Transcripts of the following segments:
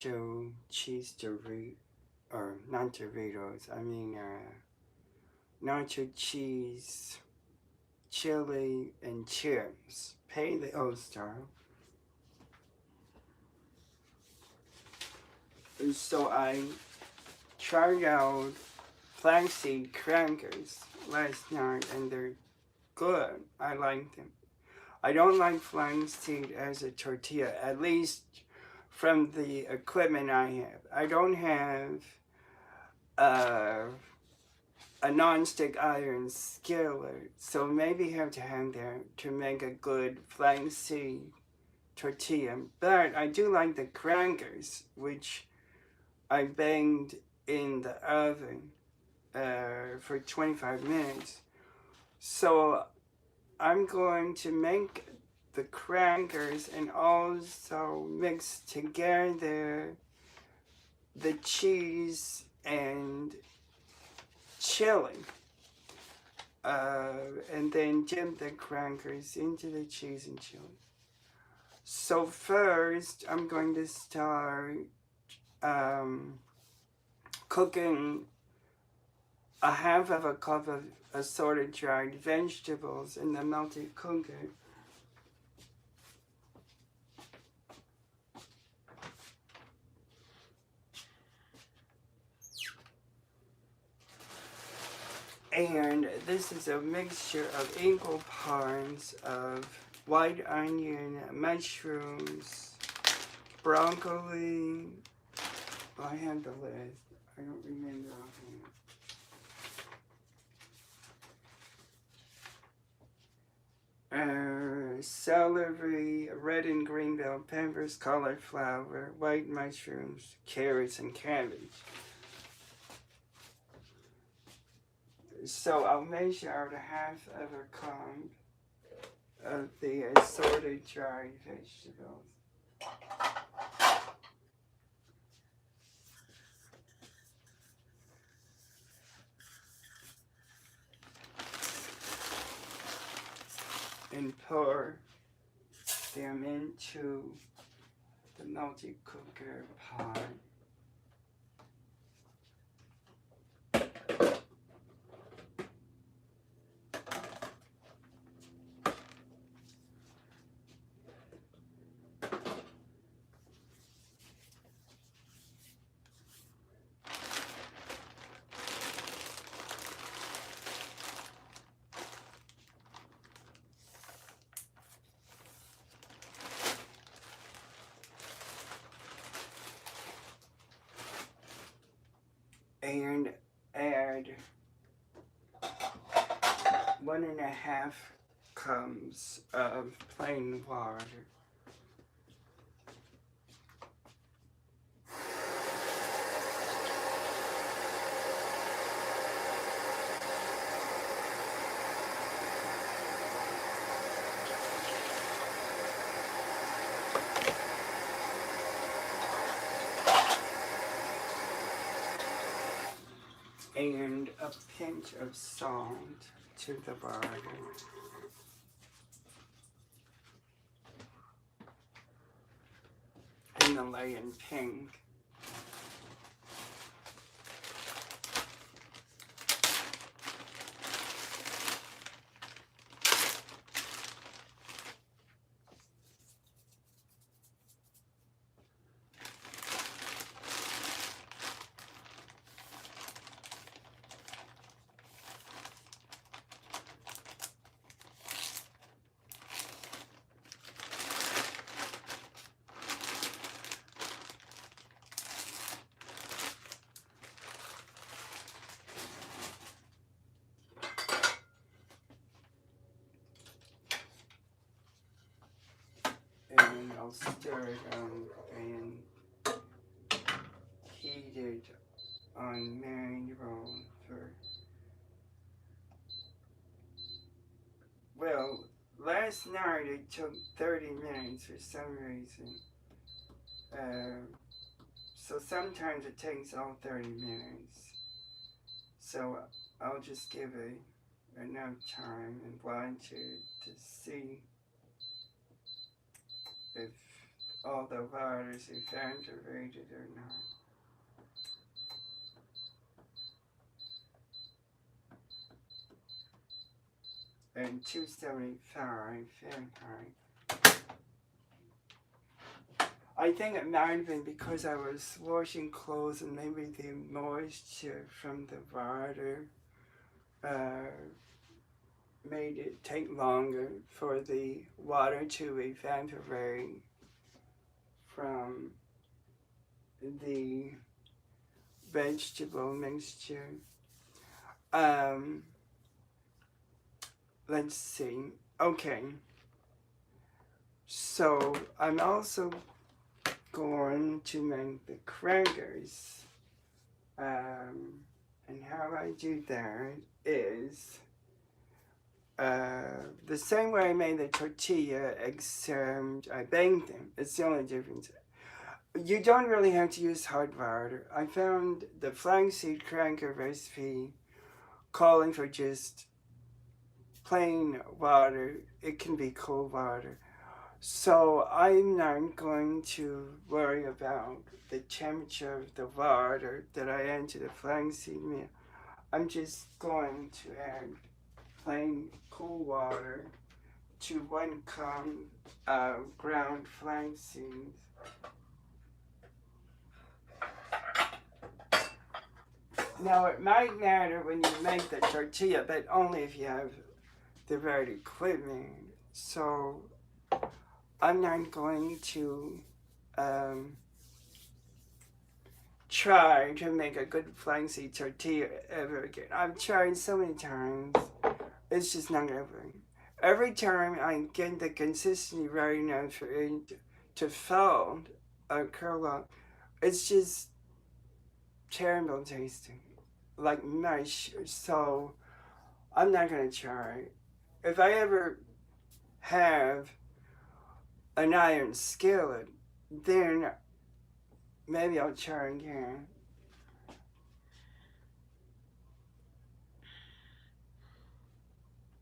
nacho cheese Doritos, or not Doritos, I mean nacho cheese, chili, and chips, paleo style. And so I tried out flaxseed crackers last night, and they're good. I like them. I don't like flaxseed as a tortilla, at least from the equipment I have. I don't have uh, a non-stick iron skillet, so maybe have to have that to make a good flaxseed tortilla. But I do like the crackers, which I banged in the oven for 25 minutes. So I'm going to make the crackers and also mix together the cheese and chili. And then dip the crackers into the cheese and chili. So first, I'm going to start cooking a half of a cup of assorted dried vegetables in the melted cooker. And this is a mixture of equal parts of white onion, mushrooms, broccoli. I have the list. I don't remember offhand. Celery, red and green bell peppers, cauliflower, white mushrooms, carrots, and cabbage. So I'll measure out a half of a cup of the assorted dried vegetables. And pour them into the melted cooker pot. And add 1.5 cups of plain water. And a pinch of salt to the water. Himalayan pink. And I'll stir it and heat it on manual for, well, last night it took 30 minutes for some reason. So sometimes it takes all 30 minutes. So I'll just give it enough time and watch it to see if all the waters evaporated or not. And 275 Fahrenheit. I think it might have been because I was washing clothes and maybe the moisture from the water made it take longer for the water to evaporate from the vegetable mixture. Let's see. Okay. So I'm also going to make the crackers. And how I do that is the same way I made the tortilla, except I baked them. It's the only difference. You don't really have to use hot water. I found the flaxseed cracker recipe calling for just plain water. It can be cold water. So I'm not going to worry about the temperature of the water that I add to the flaxseed meal. I'm just going to add plain cool water to 1 cup of ground flaxseed. Now it might matter when you make the tortilla, but only if you have the right equipment. So I'm not going to try to make a good flaxseed tortilla ever again. I've tried so many times. It's just not gonna work. Every time I get the consistency right enough for it to fold or curl up, it's just terrible tasting, like mush. So I'm not gonna try. If I ever have an iron skillet, then maybe I'll try again.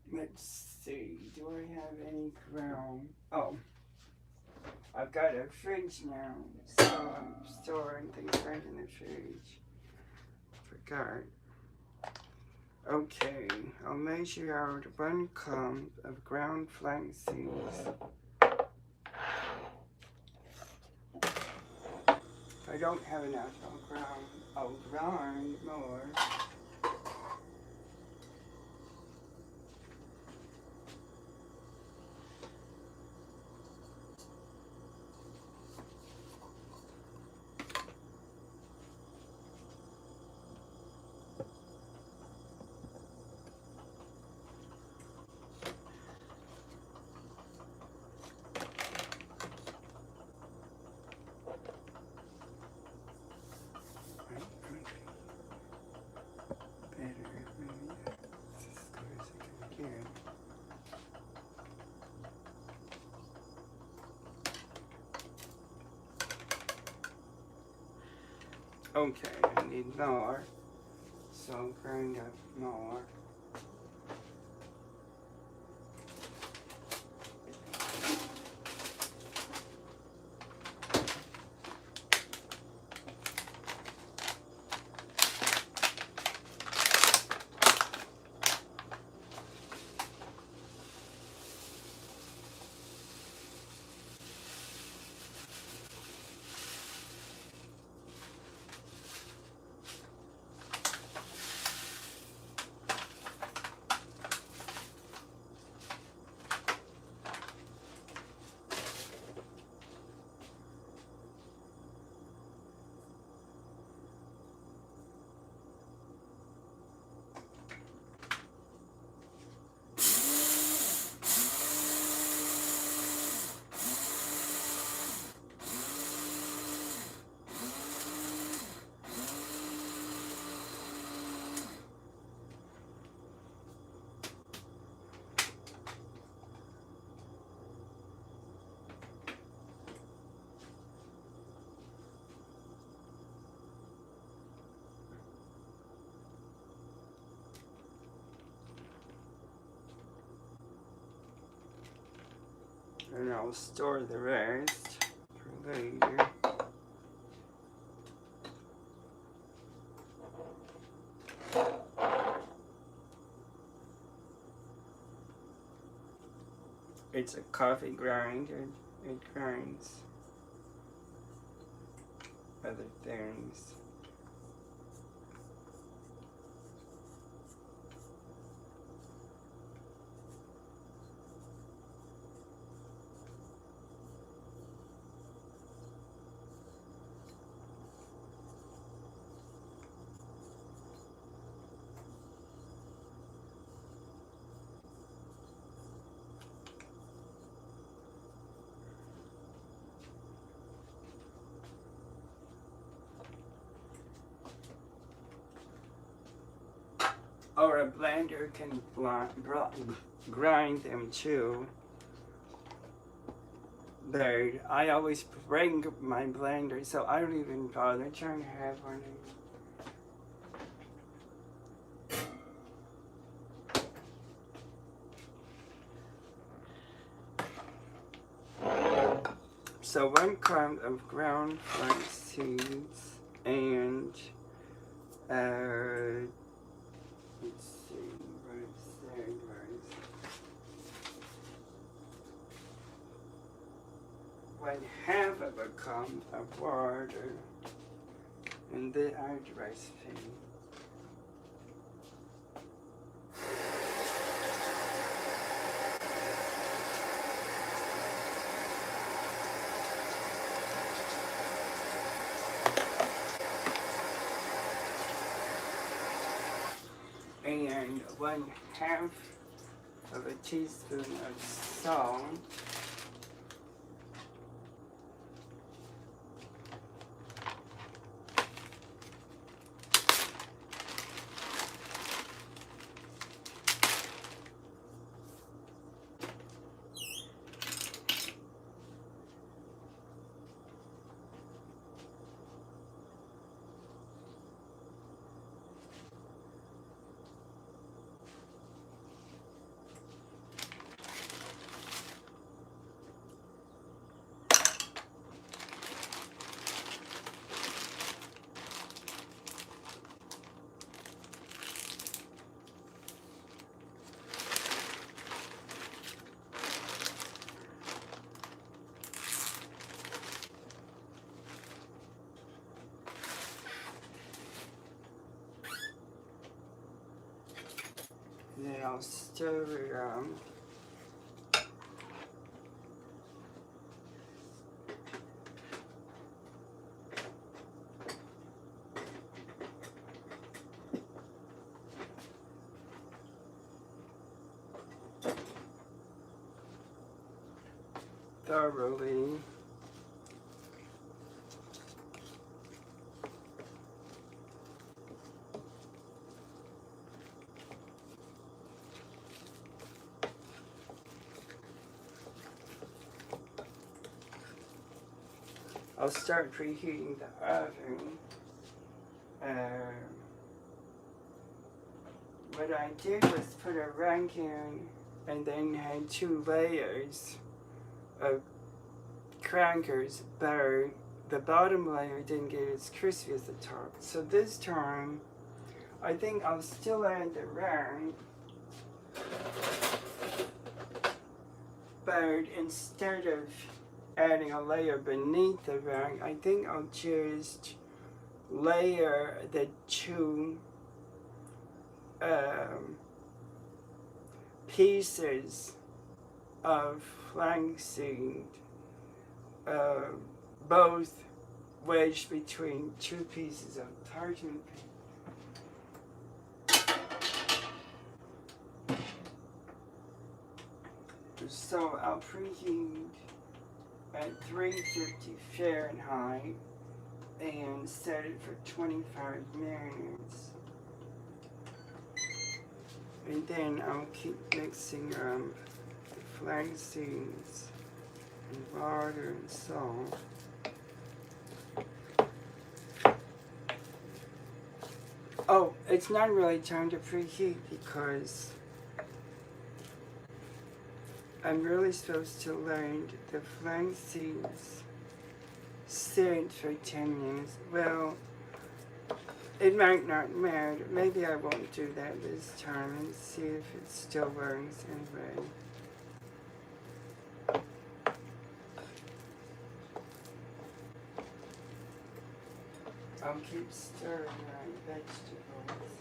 Let's see, do I have any ground? Oh, I've got a fridge now, so I'm storing things right in the fridge. Forgot. Okay, I'll measure out 1 cup of ground flaxseeds. I don't have enough, I'll grind more. Okay, I need more, so I'll grind up more. And I'll store the rest for later. It's a coffee grinder. It grinds other things. Or a blender can grind them too. But I always bring my blender, so I don't even bother trying to have one. So 1 cup of ground flax seeds and let's see, what is there? One half of a cup of water and the recipe. And 1/2 of a teaspoon of salt. Then I'll stir it thoroughly. I'll start preheating the oven. What I did was put a rack in and then had 2 layers of crackers, but the bottom layer didn't get as crispy as the top. So this time, I think I'll still add the rack, but instead of adding a layer beneath the rack, I think I'll just layer the 2 pieces of flaxseed, both wedged between 2 pieces of parchment paper. So I'll preheat at 350 Fahrenheit and set it for 25 minutes. And then I'll keep mixing the flax seeds and water and salt. Oh, it's not really time to preheat because I'm really supposed to let the flax seeds sit for 10 years. Well, it might not matter. Maybe I won't do that this time and see if it still works anyway. I'll keep stirring my vegetables.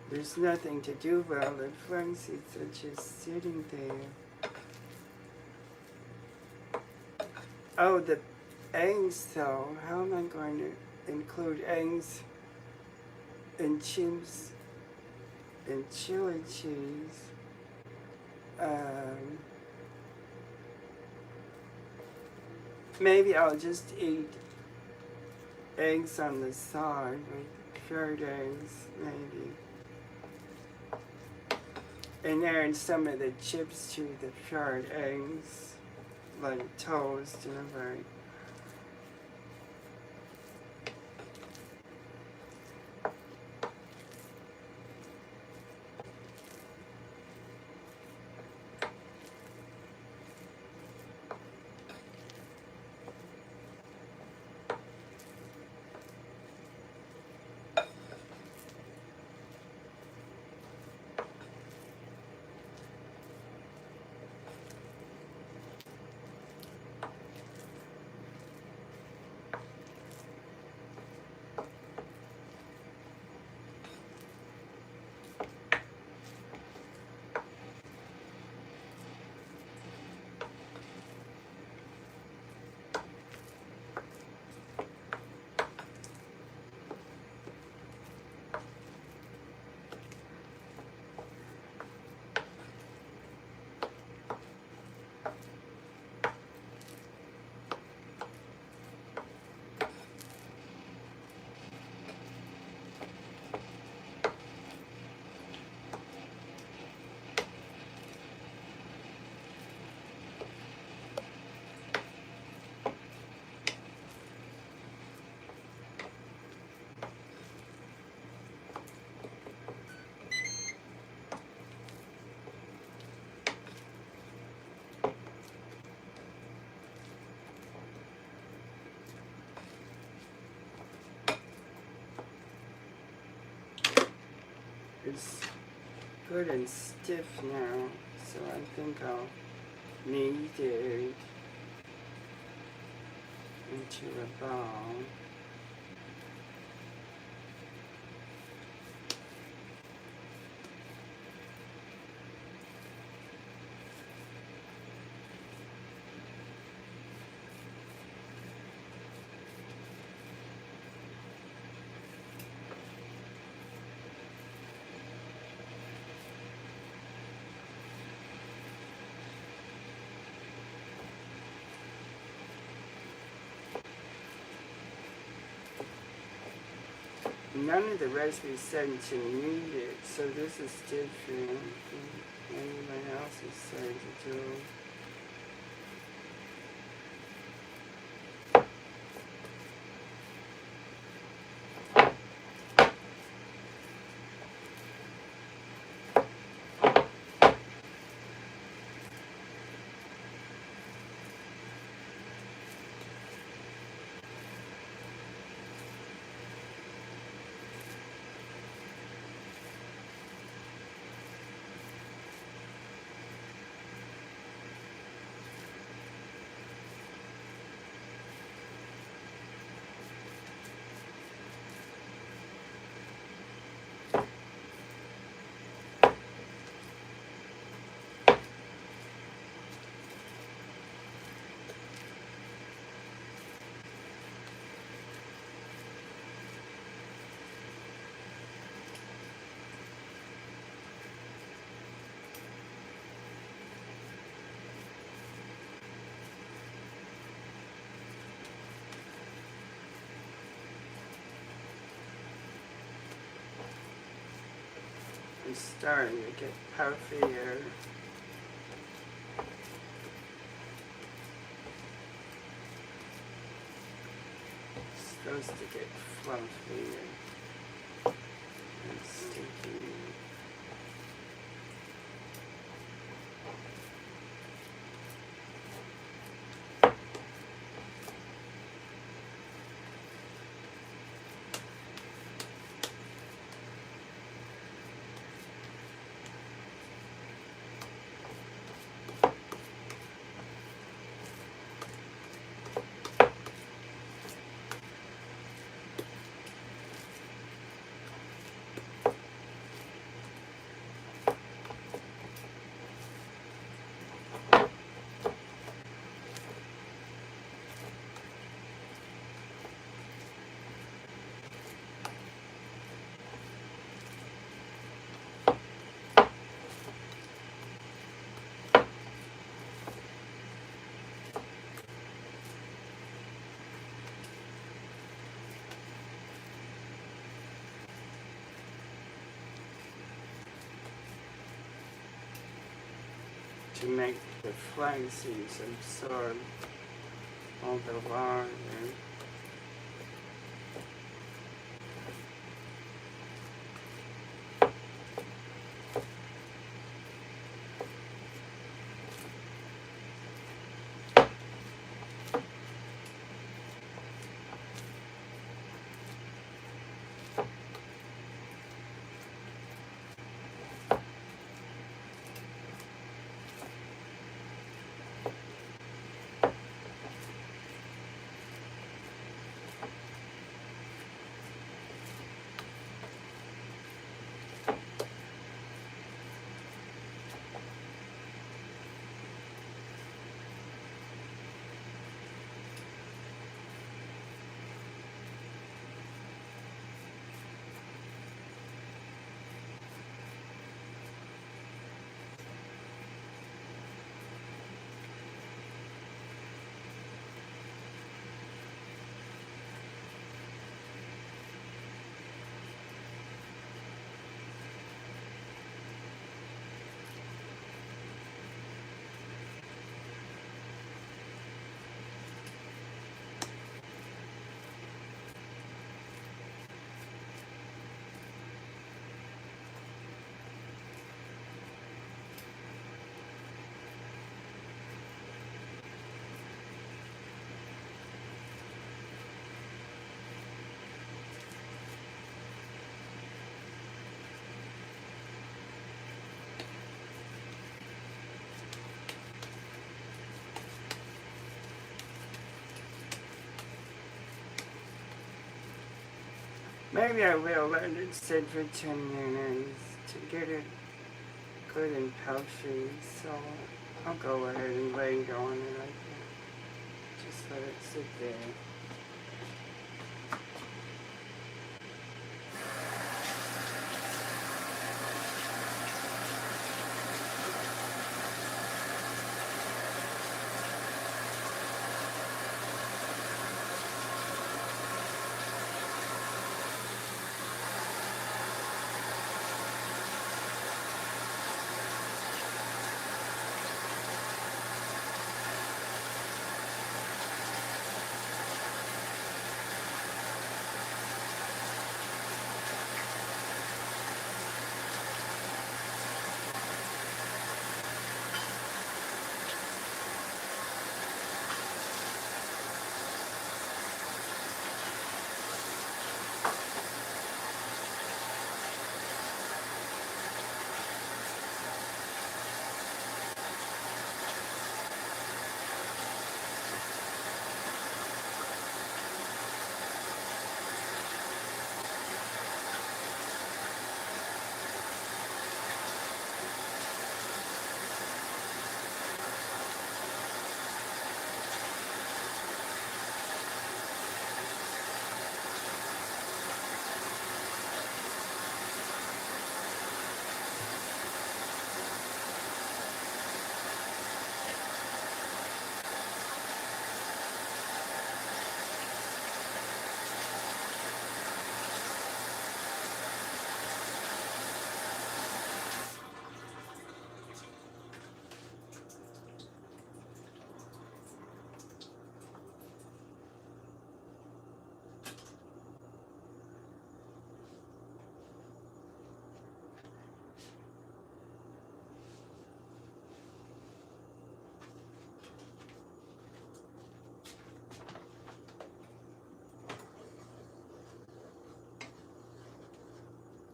There's nothing to do while the flax seeds are just sitting there. Oh, the eggs though. How am I going to include eggs and chips and chili cheese? Maybe I'll just eat eggs on the side with cured eggs, maybe. And add some of the chips to the fried eggs, like toast and everything. It's good and stiff now, so I think I'll knead it into a ball. None of the recipes said to knead it, so this is different than anyone else has said to do. It's starting to get puffier. It's supposed to get fluffier and sticky. to make the flax seeds absorb all the water. Maybe I will let it sit for 10 minutes to get it good and puffy, so I'll go ahead and lay it on it. I can just let it sit there.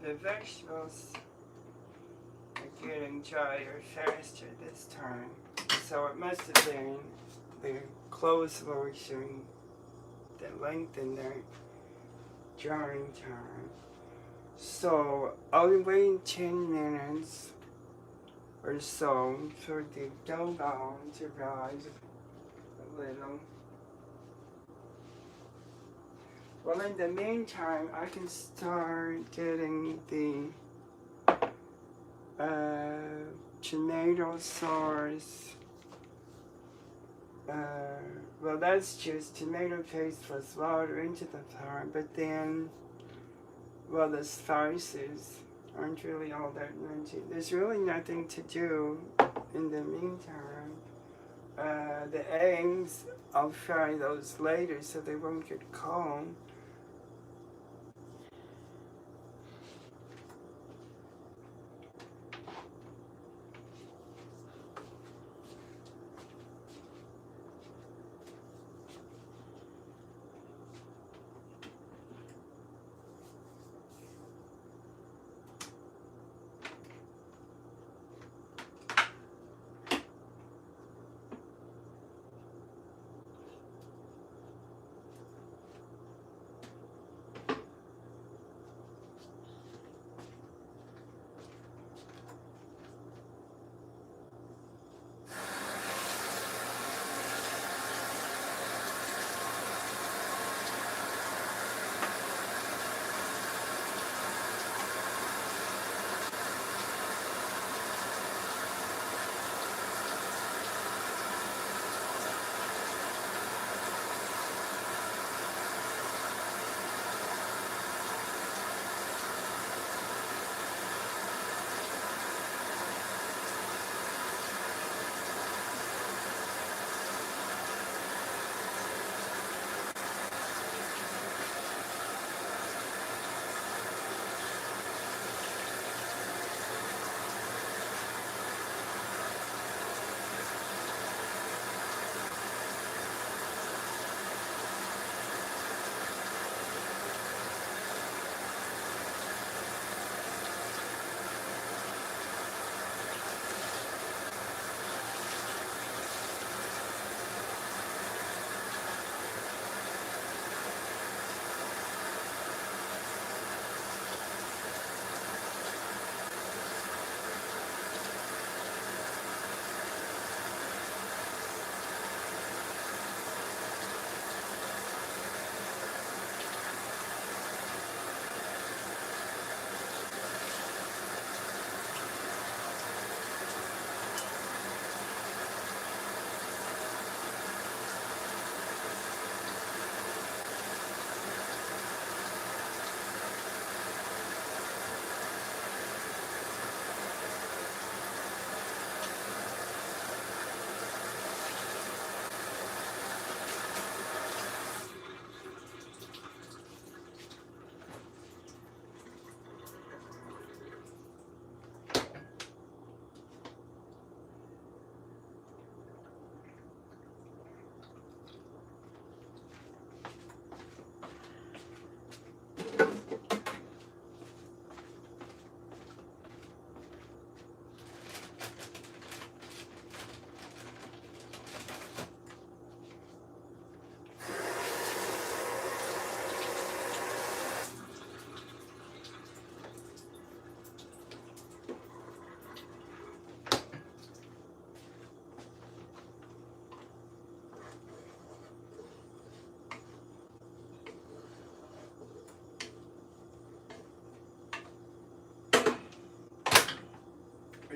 The vegetables are getting drier faster this time, so it must have been the clothes lotion that lengthened their drying time. So I'll be waiting 10 minutes or so for the dough ball to rise a little. Well, in the meantime, I can start getting the tomato sauce. Well, that's just tomato paste plus water into the pan, but then, well, the spices aren't really all that much. There's really nothing to do in the meantime, the eggs, I'll fry those later so they won't get cold.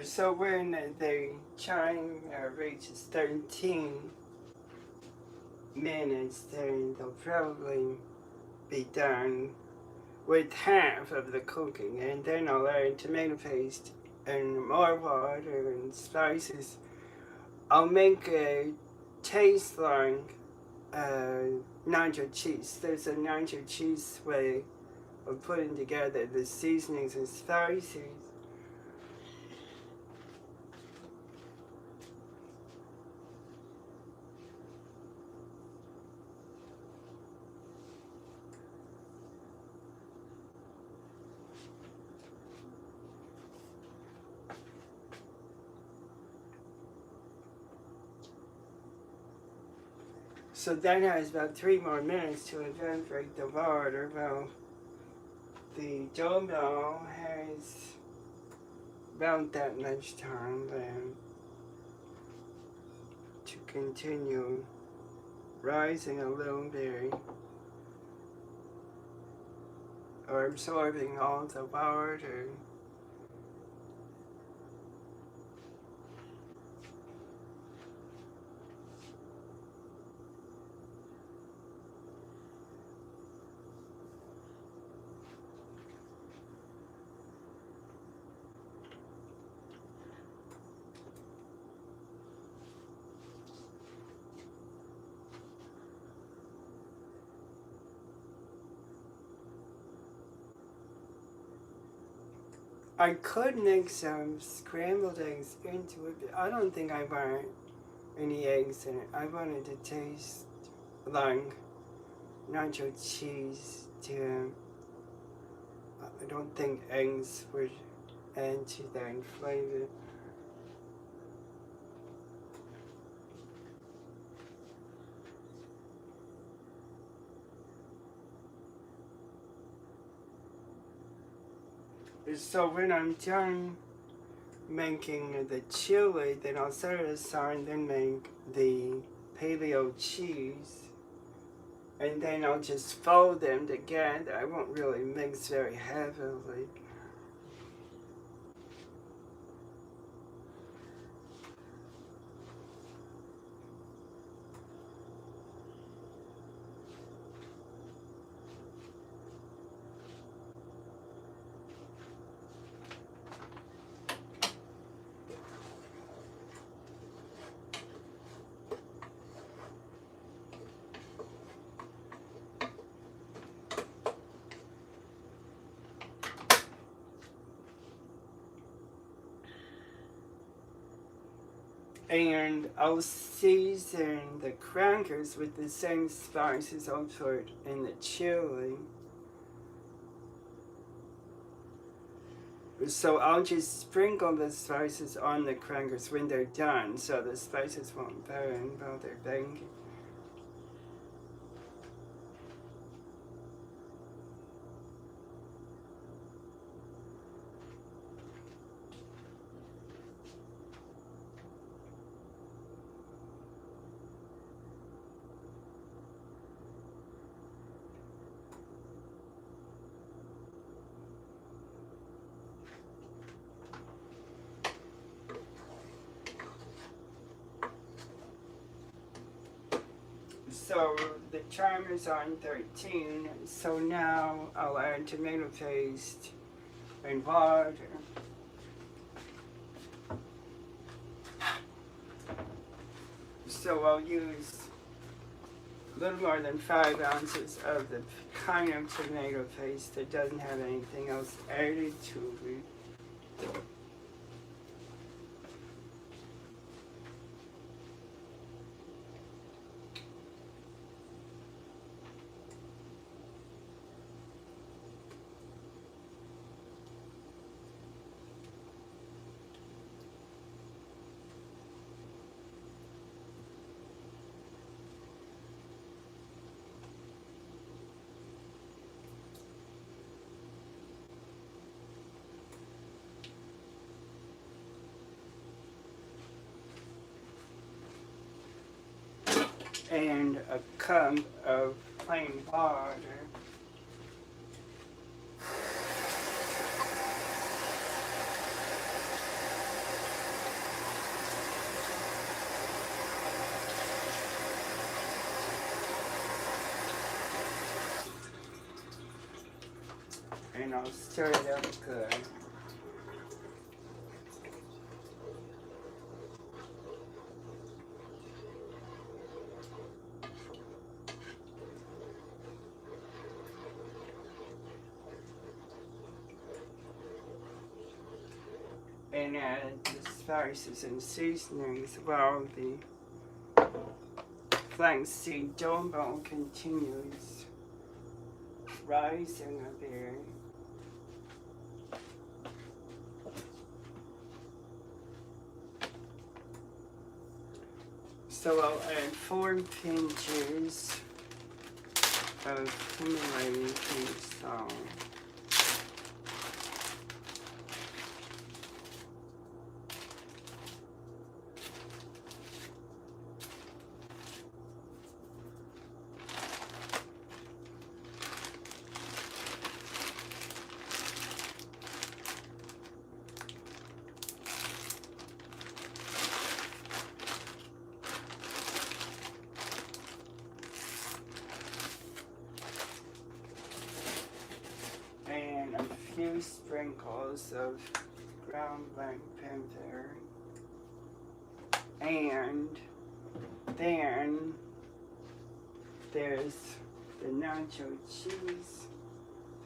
So when the chime reaches 13 minutes, then they'll probably be done with half of the cooking, and then I'll add tomato paste and more water and spices. I'll make it taste like nacho cheese. There's a nacho cheese way of putting together the seasonings and spices. So that has about 3 more minutes to evaporate the water. Well, the doorbell has about that much time then to continue rising a little bit or absorbing all the water. I could make some scrambled eggs into it, but I don't think I want any eggs in it. I want it to taste like nacho cheese to. I don't think eggs would add to that flavor. So when I'm done making the chili, then I'll set it aside and then make the paleo cheese. And then I'll just fold them together. I won't really mix very heavily. And I'll season the crackers with the same spices I'll put in the chili. So I'll just sprinkle the spices on the crackers when they're done, so the spices won't burn while they're baking. So the timer's on 13, so now I'll add tomato paste and water. So I'll use a little more than 5 ounces of the kind of tomato paste that doesn't have anything else added to it. And a cup of plain water. And I'll stir it up good. And add the spices and seasonings while the flaxseed dough continues rising a bit. So I'll add 4 pinches of Himalayan pink salt. And a few sprinkles of ground black pepper. And then there's the nacho cheese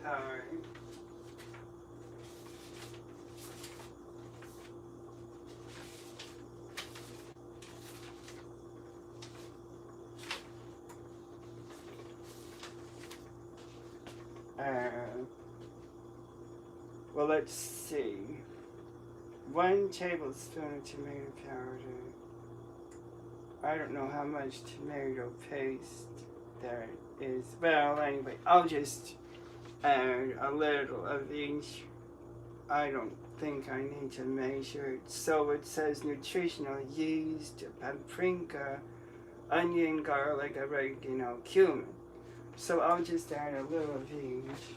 part. well, let's see. 1 tablespoon of tomato powder. I don't know how much tomato paste there is. Well, anyway, I'll just add a little of each. I don't think I need to measure it. So it says nutritional yeast, paprika, onion, garlic, oregano, cumin. So I'll just add a little of each.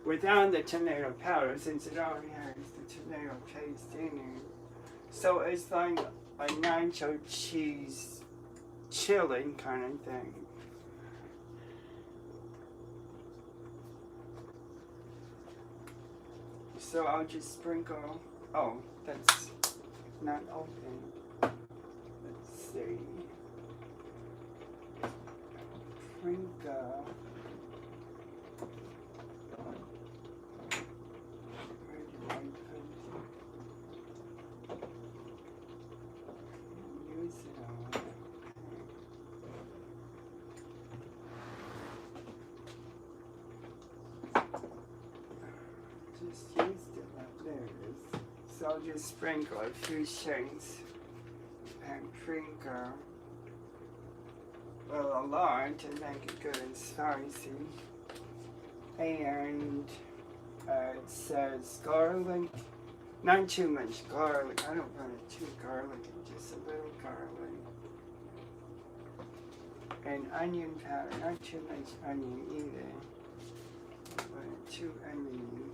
Without the tomato powder, since it already has the tomato paste in it. So it's like a nacho cheese chilling kind of thing. So I'll just sprinkle. Oh, that's not open. Let's see. Sprinkle. Where do I put it? Use it all. Just used it like this. So I'll just sprinkle a few shakes and paprika. Well, a lot to make it good and spicy. And it says garlic. Not too much garlic. I don't want it too garlic, just a little garlic. And onion powder. Not too much onion either. But too oniony.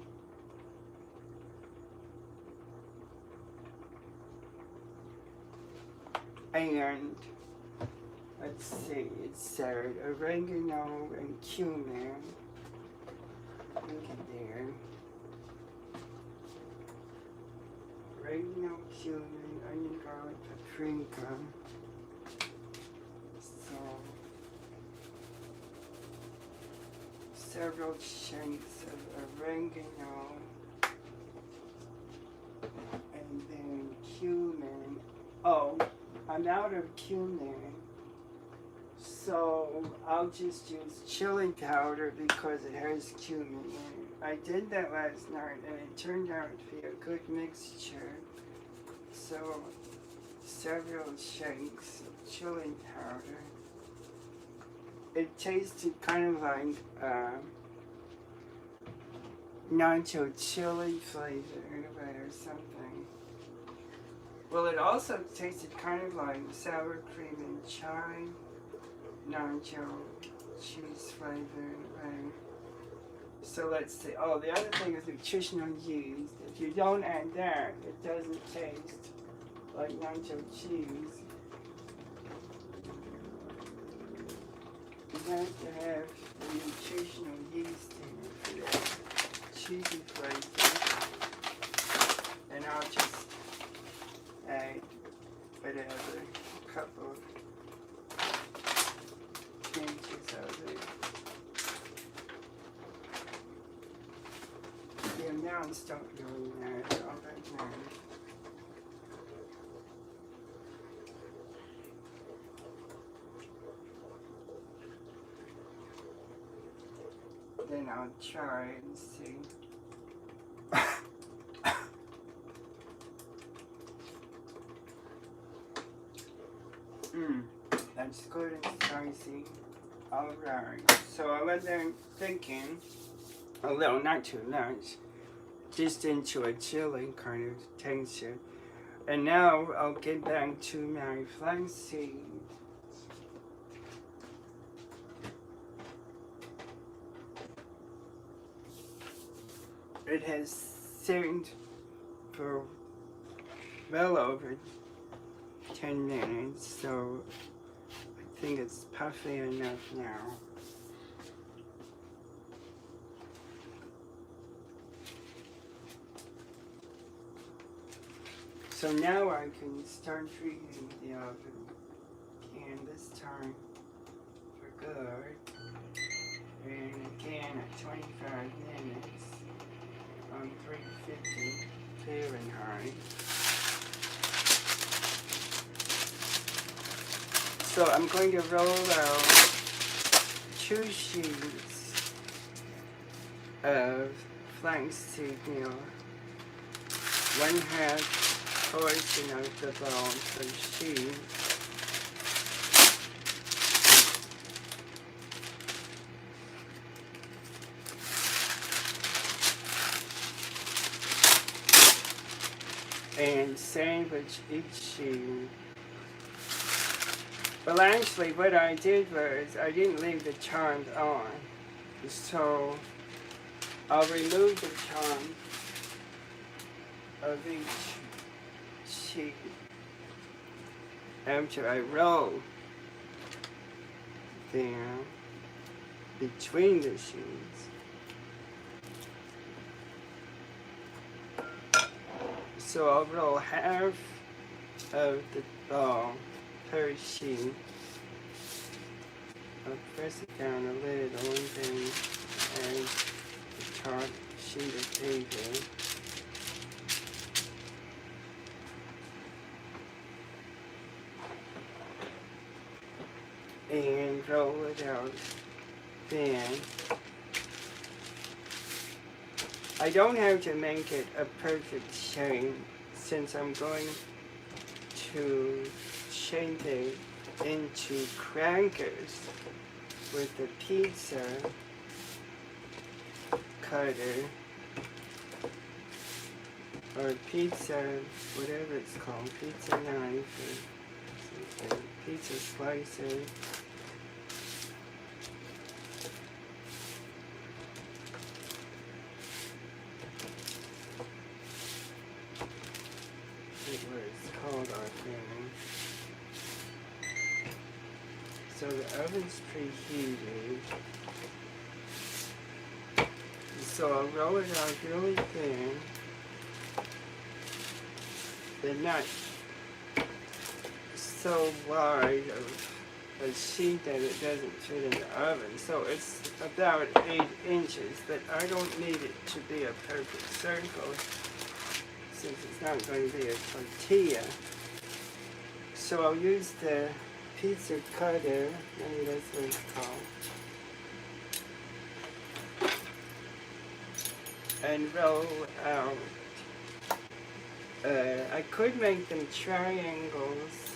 And let's see, it said oregano and cumin. Look at there. Oregano, cumin, onion, garlic, paprika. So several shanks of oregano. And then cumin. Oh, I'm out of cumin, so I'll just use chili powder because it has cumin in it. I did that last night and it turned out to be a good mixture. So several shakes of chili powder. It tasted kind of like nacho chili flavor or something. Well, it also tasted kind of like sour cream and chai, nacho cheese flavor. So let's see. Oh, the other thing is nutritional yeast. If you don't add that, it doesn't taste like nacho cheese. You have to have the nutritional yeast in it for that cheesy flavor. And I'll just add whatever, a couple pinches of it. The amounts don't really matter all that much. Then I'll try and see. That's good and spicy. Alright, so I let them thinking a little, not too much, just into a chili kind of texture. And now I'll get back to my flaxseed. It has simmered for well over 10 minutes, so I think it's puffy enough now. So now I can start preheating the oven, and this time for good, and again at 25 minutes on 350 Fahrenheit. So I'm going to roll out 2 sheets of flaxseed meal, 1/2 portion of the bowl for sheep, and sandwich each sheep. Well, actually, what I did was I didn't leave the charms on, so I'll remove the charm of each sheet after I roll them between the sheets. So I'll roll half of the ball per sheet. I'll press it down a little and then add the top sheet of paper. And roll it out. Then I don't have to make it a perfect shape since I'm going to shape it into crackers with the pizza cutter or pizza, whatever it's called, pizza knife or something, pizza slicer. What it's called, I think. So the oven's preheated. So I'll roll it out really thin. They're not so wide of a sheet that it doesn't fit in the oven. So it's about 8 inches, but I don't need it to be a perfect circle since it's not going to be a tortilla. So I'll use the pizza cutter, maybe that's what it's called, and roll out. I could make them triangles.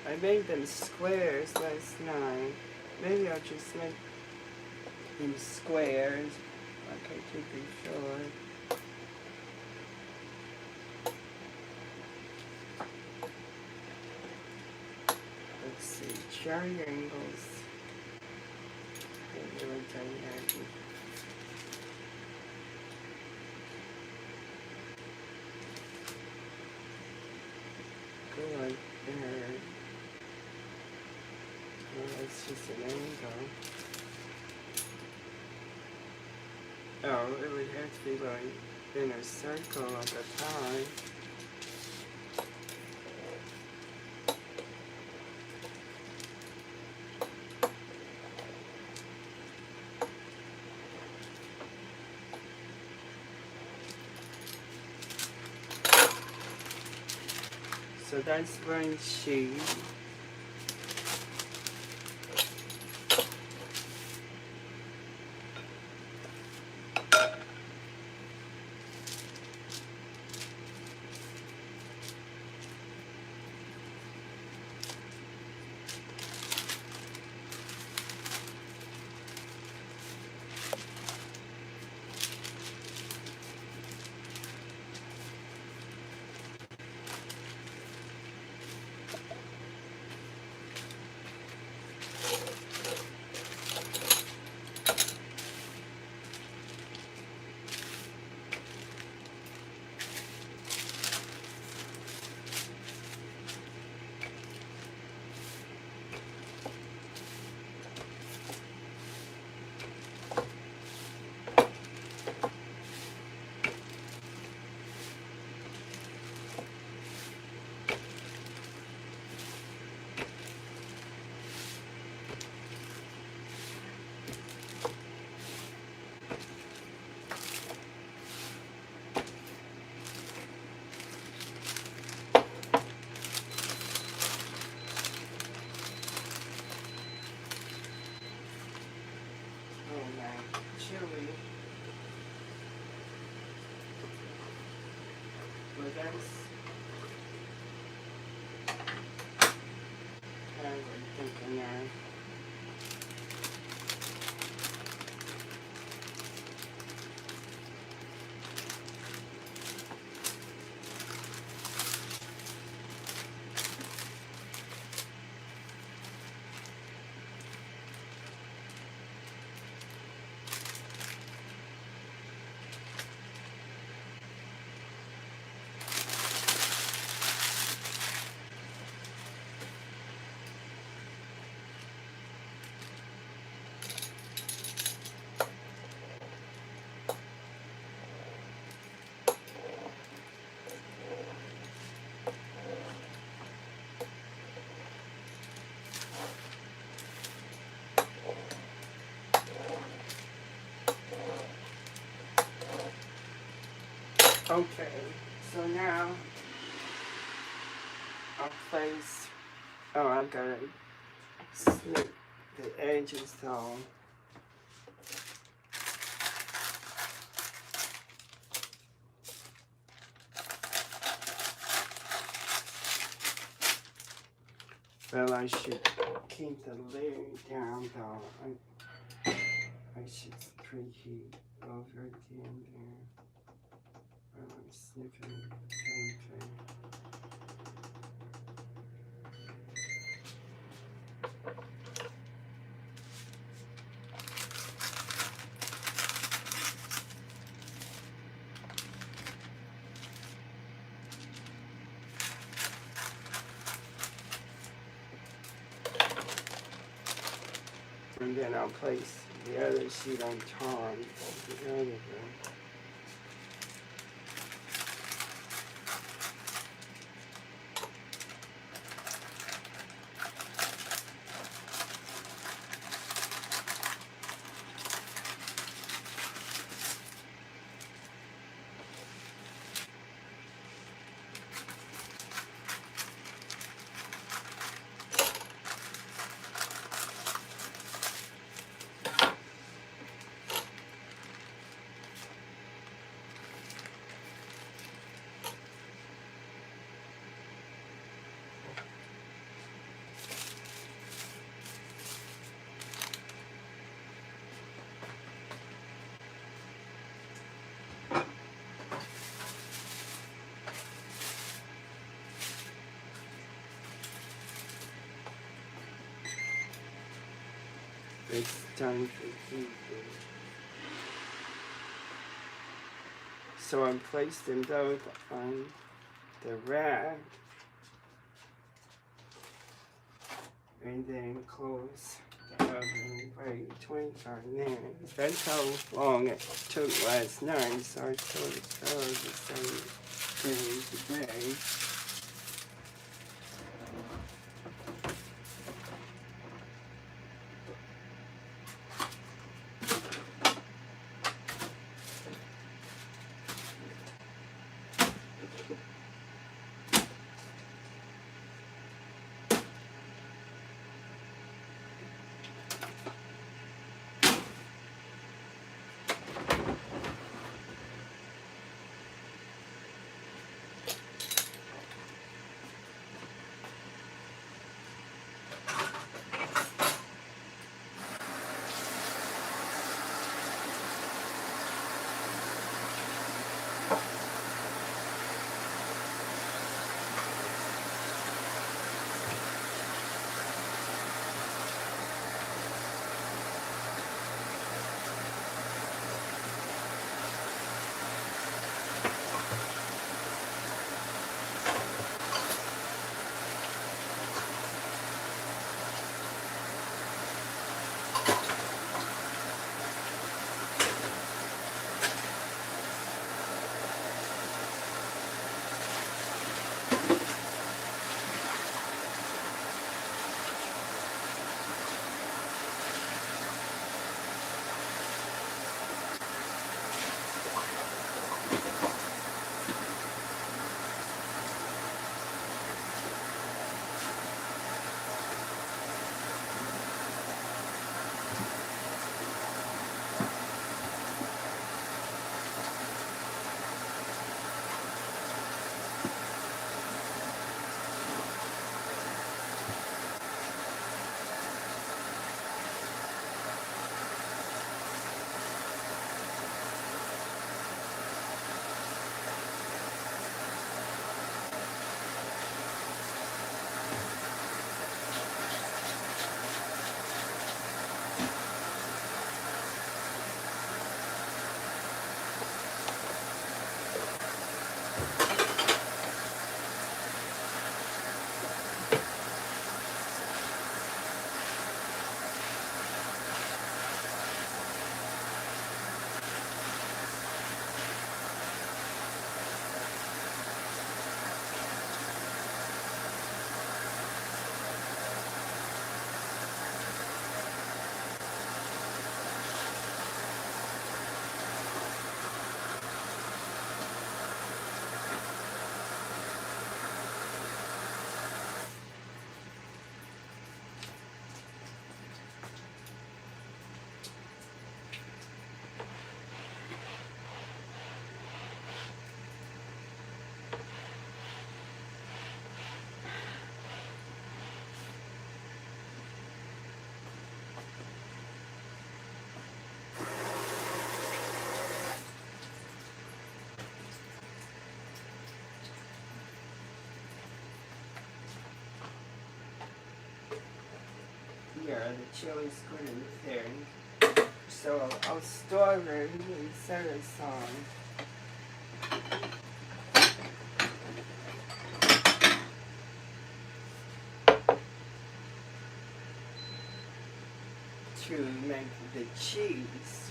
I made them squares last night. Maybe I'll just make them squares, like I did before. Let's see, triangles. Maybe we'll try that. Go like there. Well, that's just an angle. Oh, it would have to be like in a circle like a pie. So that's one sheet. Okay, so now I'll place, oh, I gotta snip the edges though. Well, I should keep the lid down though. I should preheat over at the end there. Well, I'm snipping the same thing. And then I'll place the other sheet on top of the other one. It's time for heat. So I placed them both on the rack and then close the oven, wait 25 minutes. That's how long it took last night, so I told the same thing today. Yeah, the chili's good and thin. So I'll store it and set it aside. To make the cheese.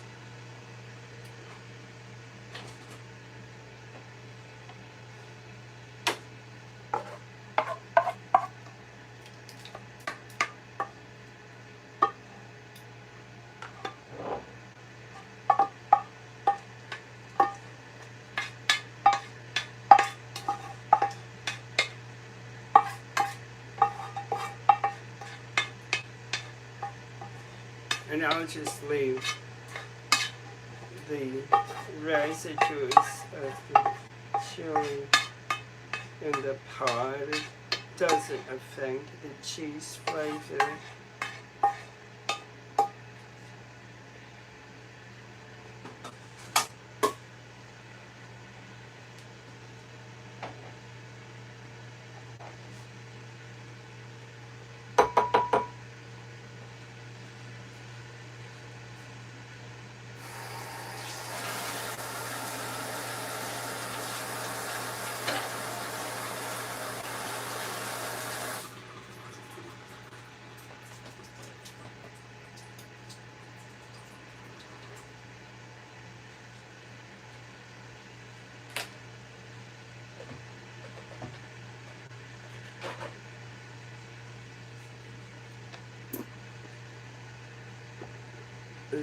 And I'll just leave the residues of the chili in the pot. It doesn't affect the cheese flavor.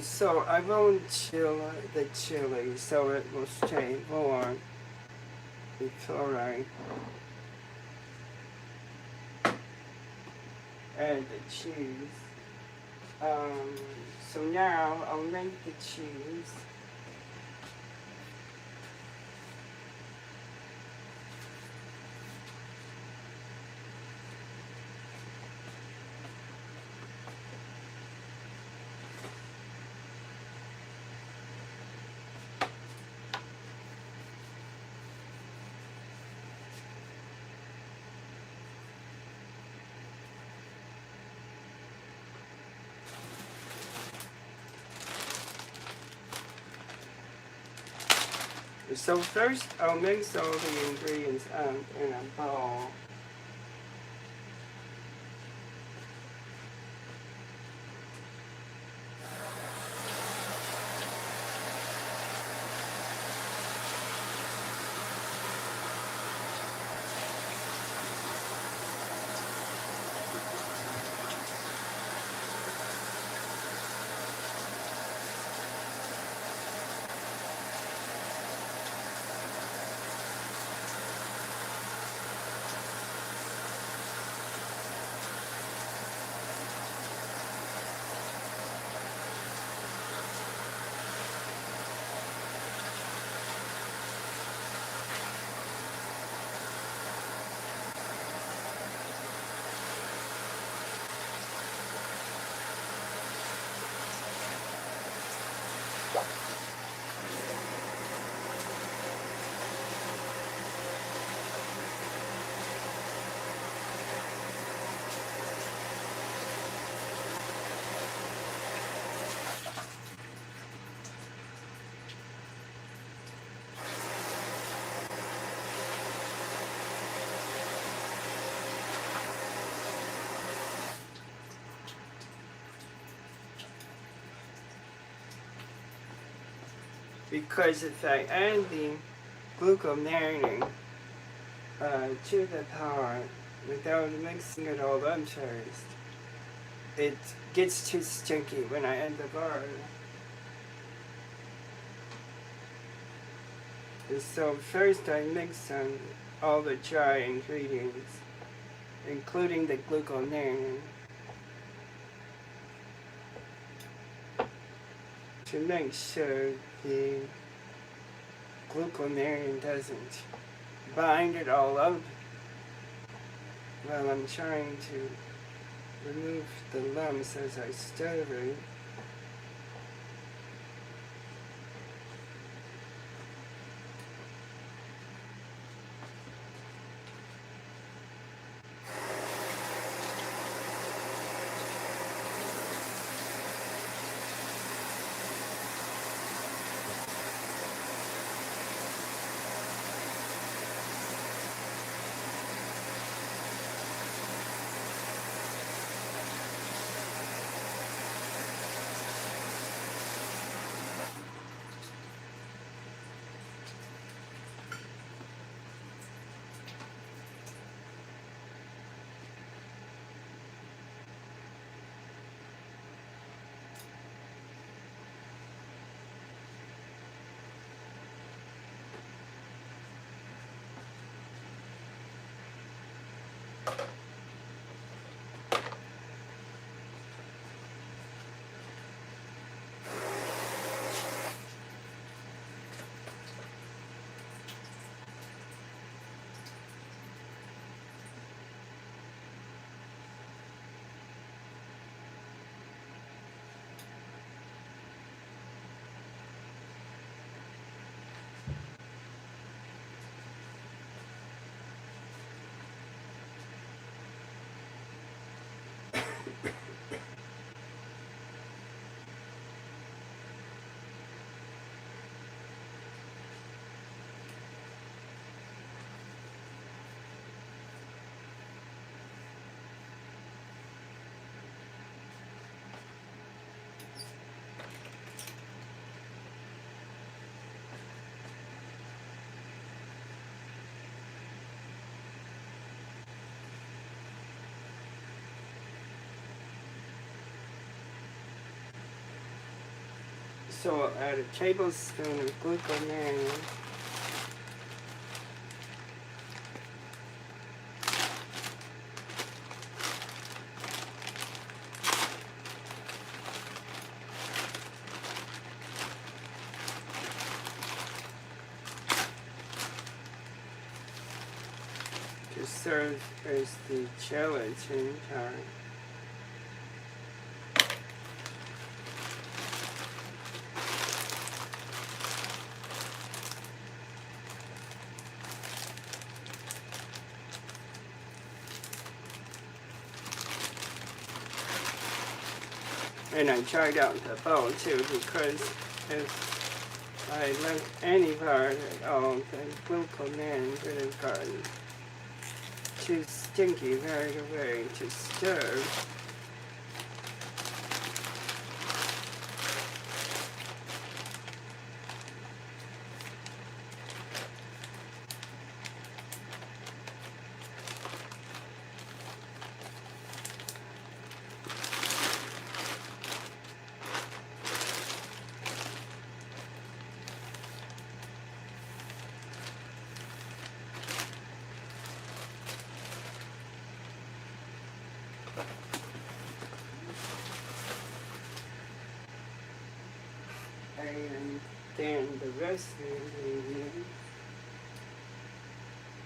So I won't chill the chili so it will stay warm before I add the cheese. So now I'll make the cheese. So first I'll mix all the ingredients up in a bowl. Because if I add the glucosamine to the pot without mixing it all up first, it gets too sticky when I add the butter. So first I mix all the dry ingredients, including the glucosamine, to make sure the glucosamine doesn't bind it all up while I'm trying to remove the lumps as I stir it. So I'll add a tablespoon of glucosamine. To serve as the gelatin tart. And I tried out the bowl too, because if I left any part at all, the glucosamine would have gotten too stinky right away to stir. And then the rest of the ingredients,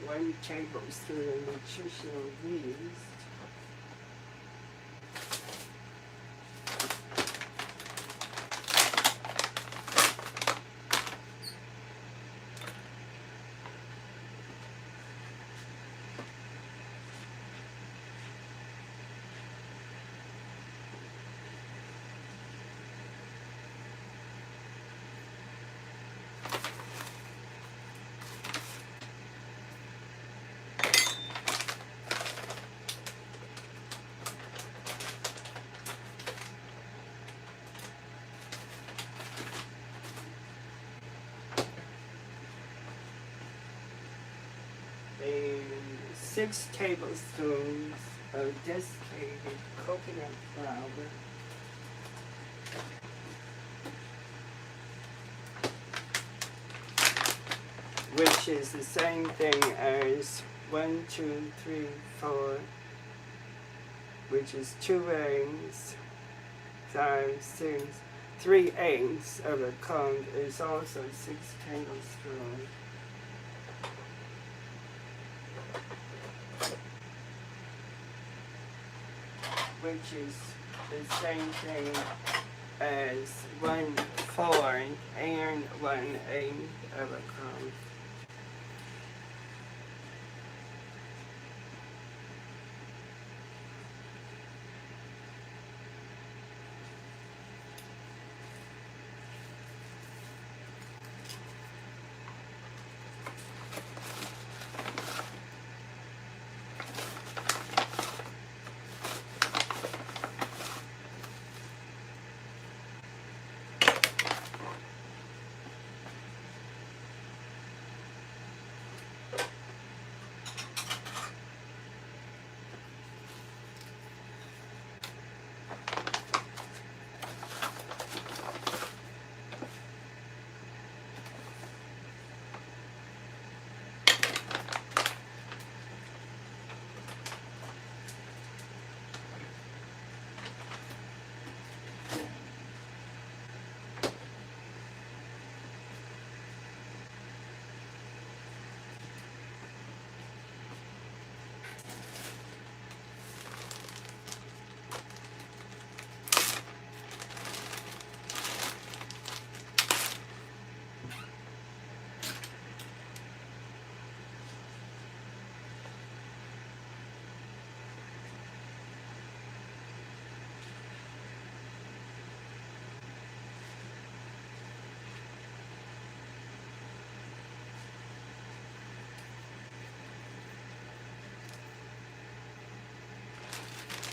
1 tablespoon of nutritional yeast, and 6 tablespoons of desiccated coconut flour, which is the same thing as 1, 2, 3, 4, which is 2 eggs, 5, 6, 3 eggs of a cone is also 6 tablespoons. Which is the same thing as 1/4 and 1/8 of a cone.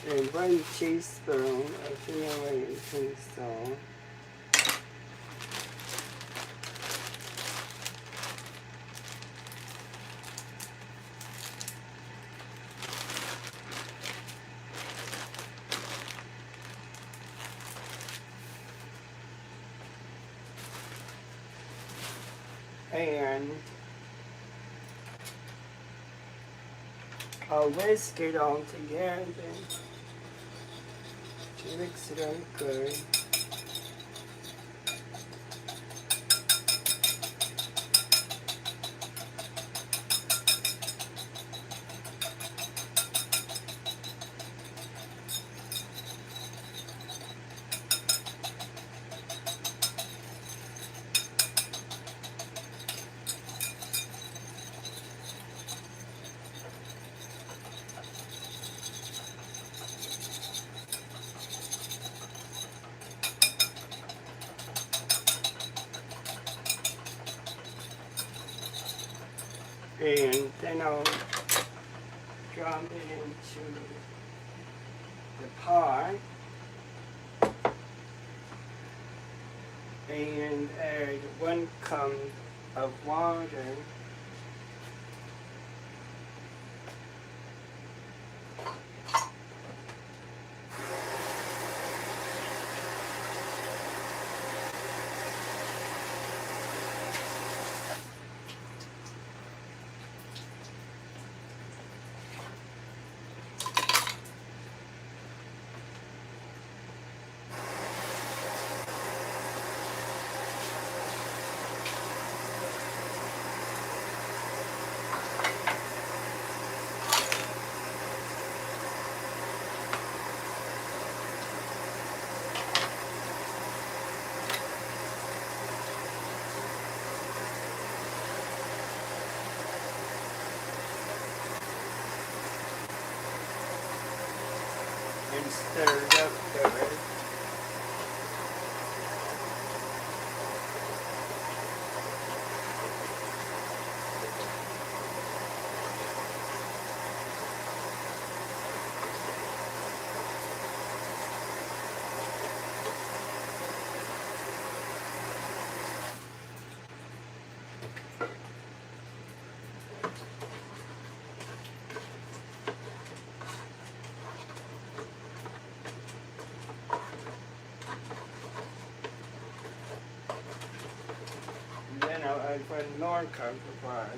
And 1 teaspoon of vanilla pink salt. and I'll whisk it all together to mix it up good. And then I'll drop it into the pot and add 1 cup of water. And stir it up good. Then I'll add 1 more cup of water.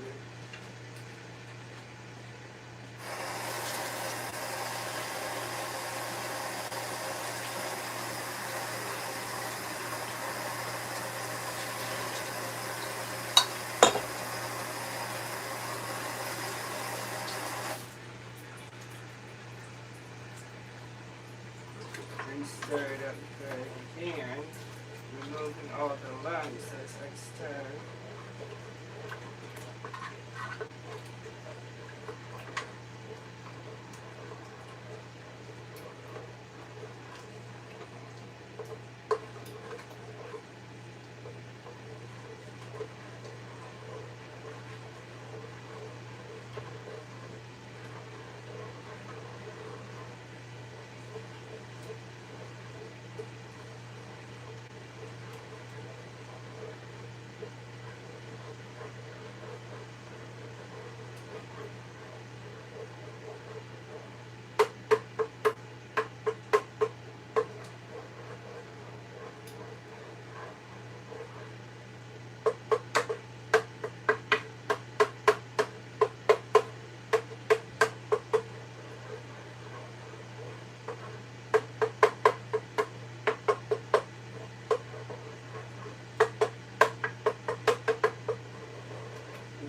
And stir it up good again, removing all the lumps as I stir.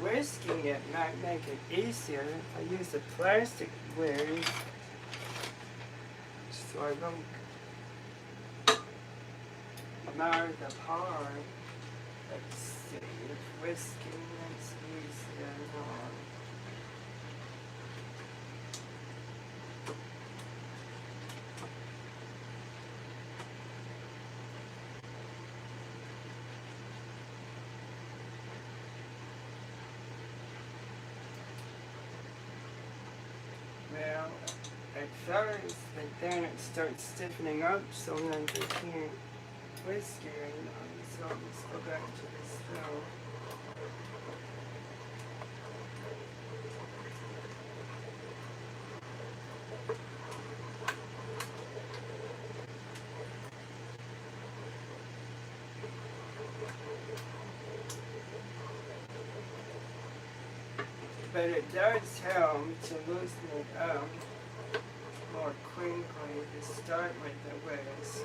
Whisking it might make it easier if I use a plastic whisk so I don't mar the part. Let's see if whisking is easier or not. Well, at first, but then it starts stiffening up so then you can't whisk it anymore. So I'll just go back to the stove. But it does help to loosen it up more quickly to start with the whisk.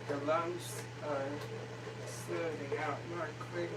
The lumps are smoothing out more quickly.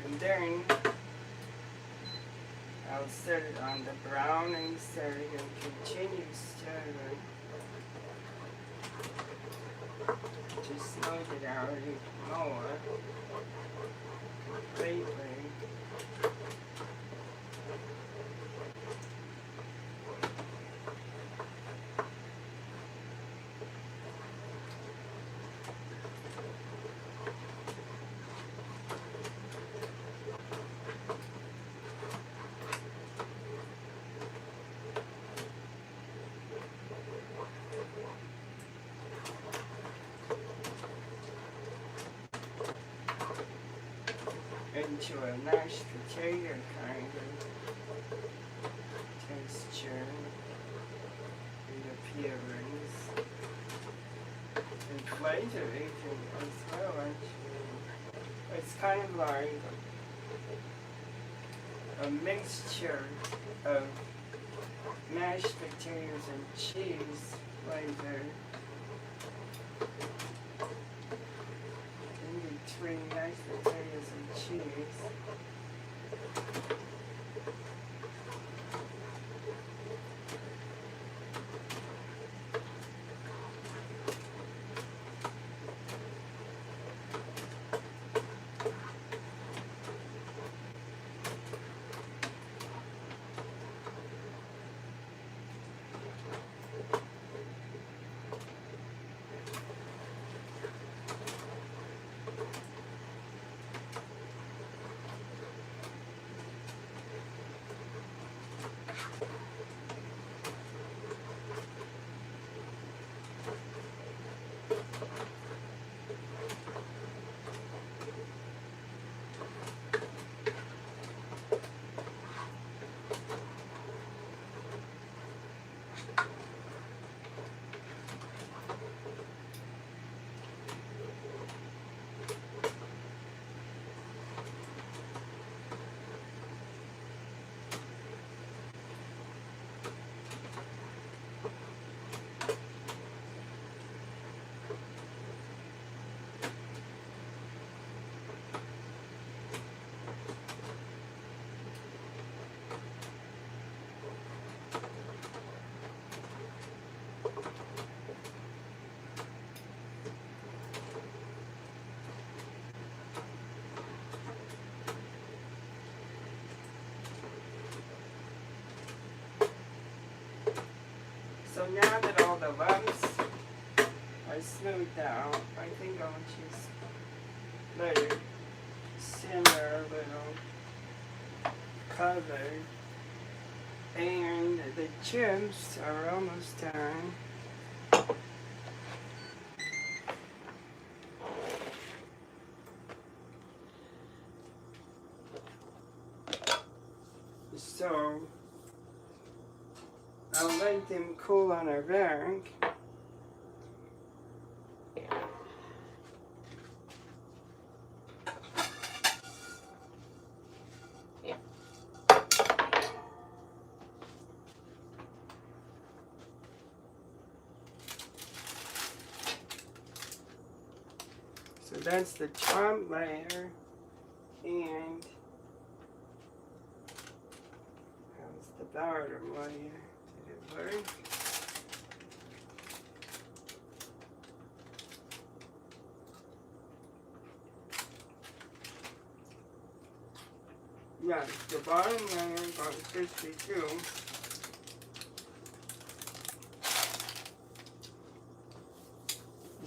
And then I'll set it on the browning setting and continue stirring to smooth it out even more completely. Into a mashed potato kind of texture and appearance and flavor even as well, actually. It's kind of like a mixture of mashed potatoes and cheese flavor between mashed potatoes and cheese. So now that all the lumps are smoothed out, I think I'll just let it simmer a little, cover, and the chips are almost done. So I'll let them cool on a rack. that's the top layer. And how's the bottom layer? Did it work? Yeah, the bottom layer got 52.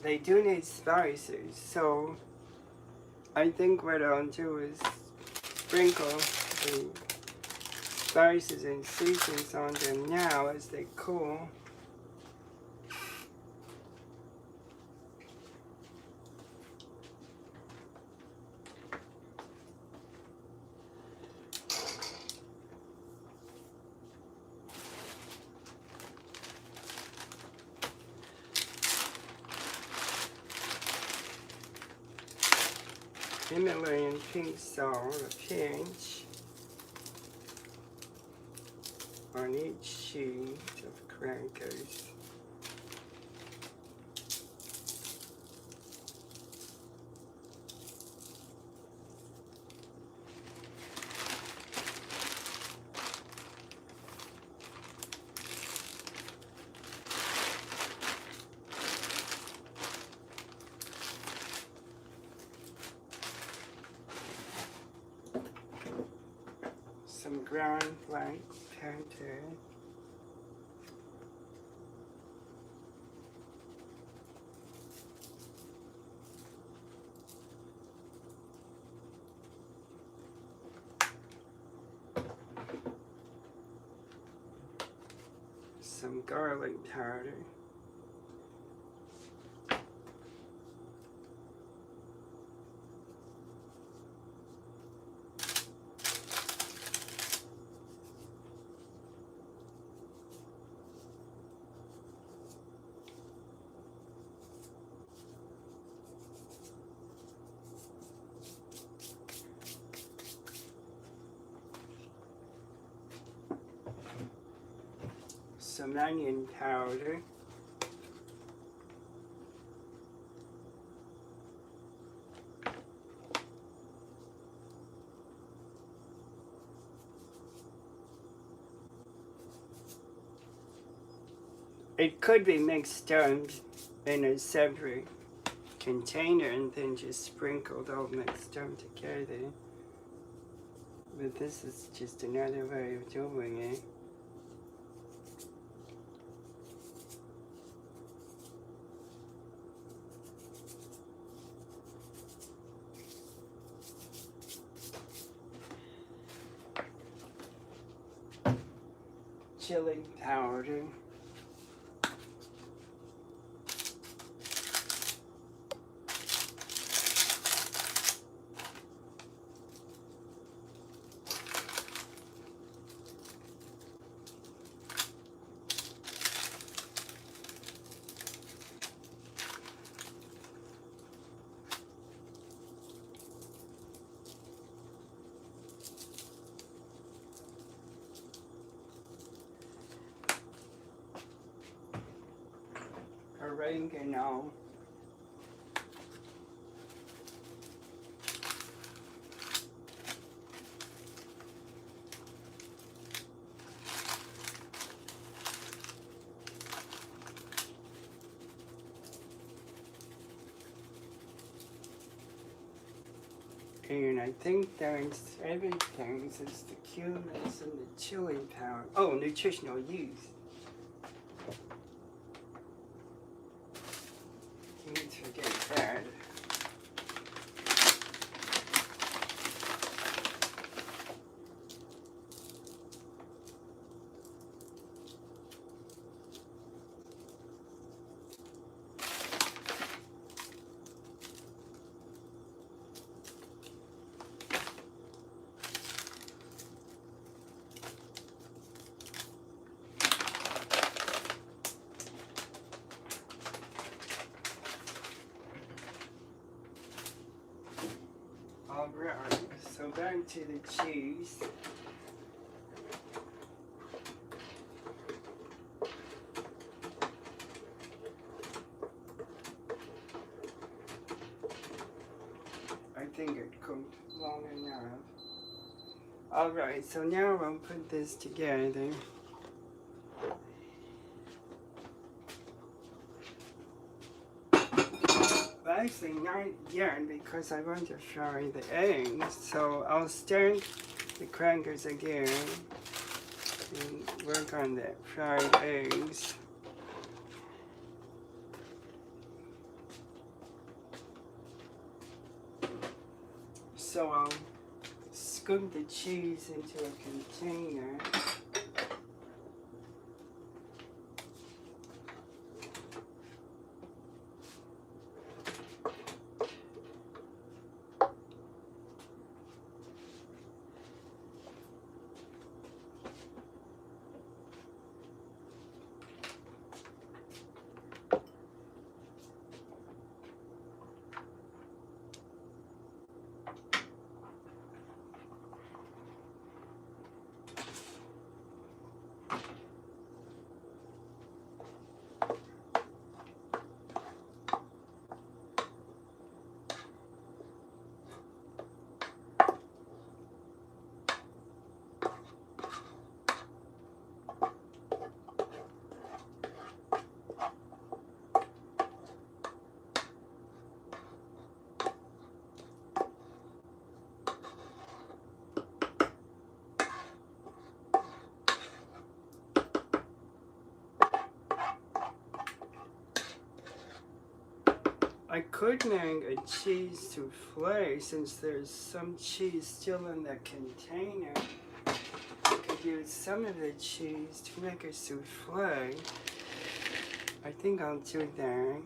They do need spices, so I think what I'll do is sprinkle the spices and seasonings on them now as they cool. Himalayan pink salt, a pinch on each sheet of crackers. Some ground black pepper. Some garlic powder. Some onion powder. It could be mixed up in a separate container and then just sprinkled all mixed up together. But this is just another way of doing it. Chili powder. Oregano. And I think there's everything. This is the cumin and the chili powder. Oh, nutritional yeast. Can't forget that. Alright, so back to the cheese. think it cooked long enough. Alright, so now I'll put this together. Actually, not yet because I want to fry the eggs. So I'll stir the crackers again and work on the fried eggs. So I'll scoop the cheese into a container. I could make a cheese soufflé since there's some cheese still in the container. I could use some of the cheese to make a soufflé. I think I'll do that.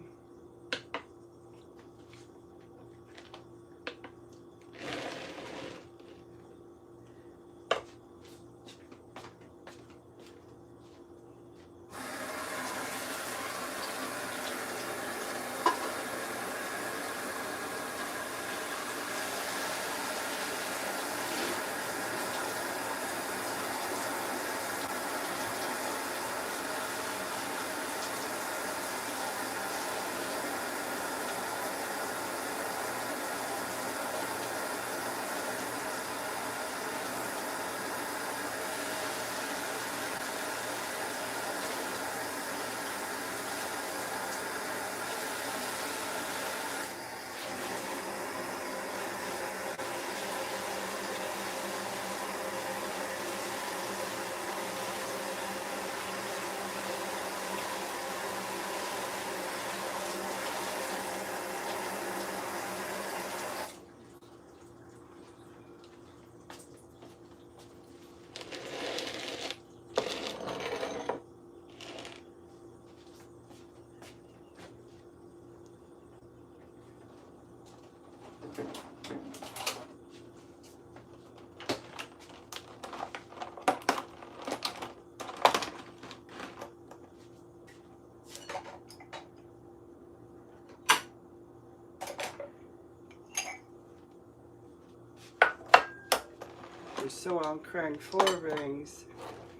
So I'll crank 4 rings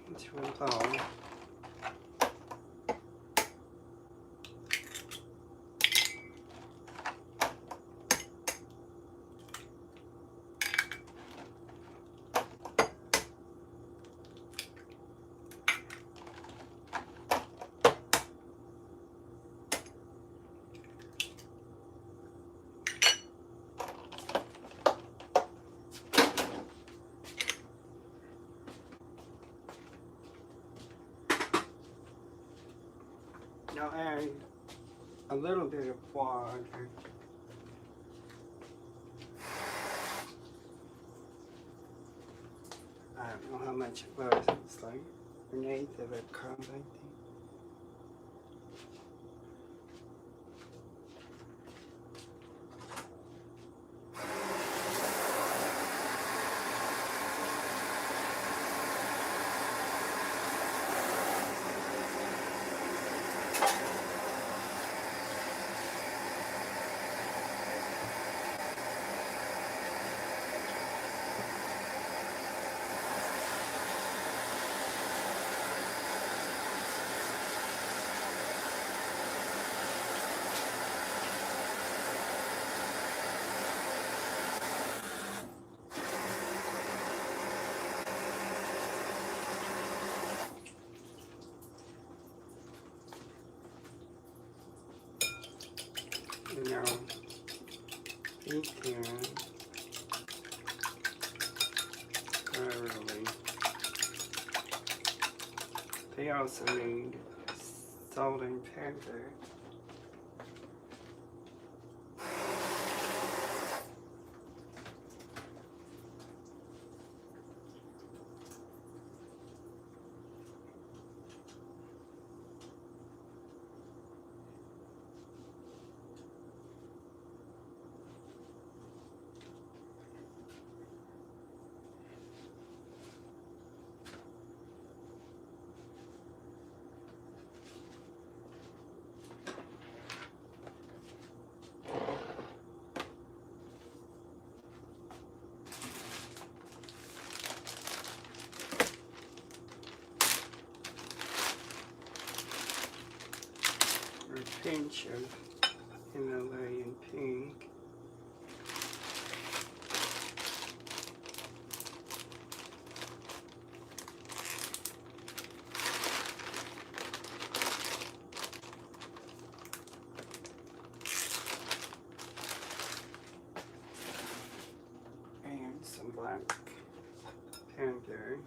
into a bowl. Now add a little bit of water. I don't know how much it was. It's like an eighth of a cup, I think. eat them thoroughly. They also need salt and pepper. A pinch of Himalayan pink. And some black pepper.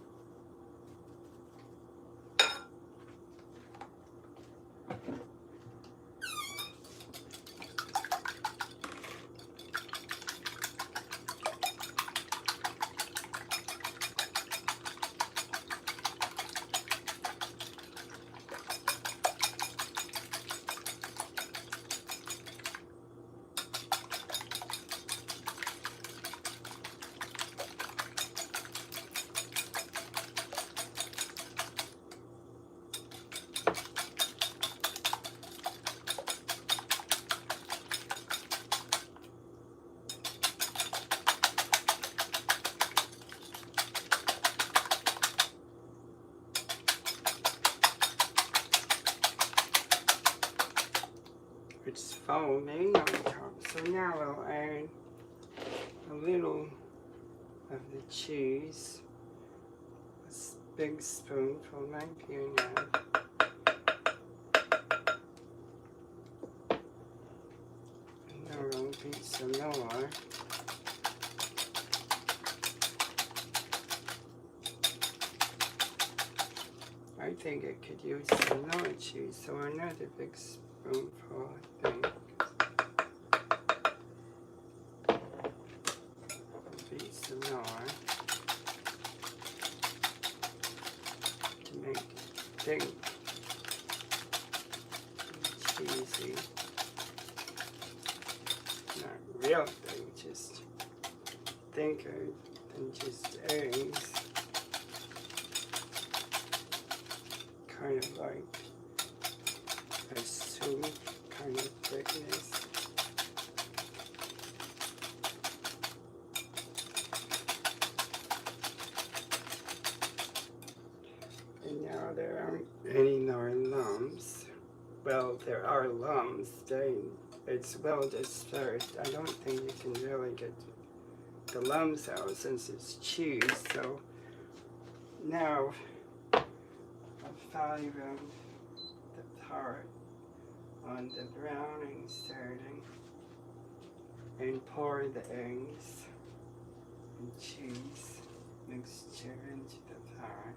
It's foaming on top, so now I'll add a little of the cheese, a big spoonful might be enough. And now I'll beat some more. I think I could use some more cheese, so another big spoonful, I think. Beat some more to make it thick and cheesy. Not real thick, just thicker than just eggs. Kind of like a soup kind of thickness. And now there aren't any more lumps. Well, there are lumps. It's well dispersed. I don't think you can really get the lumps out since it's cheese. So now I'll the part on the browning starting and pour the eggs and cheese mixture into the pot.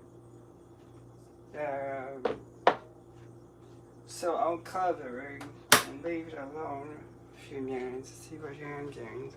So I'll cover it and leave it alone a few minutes to see what I'm doing.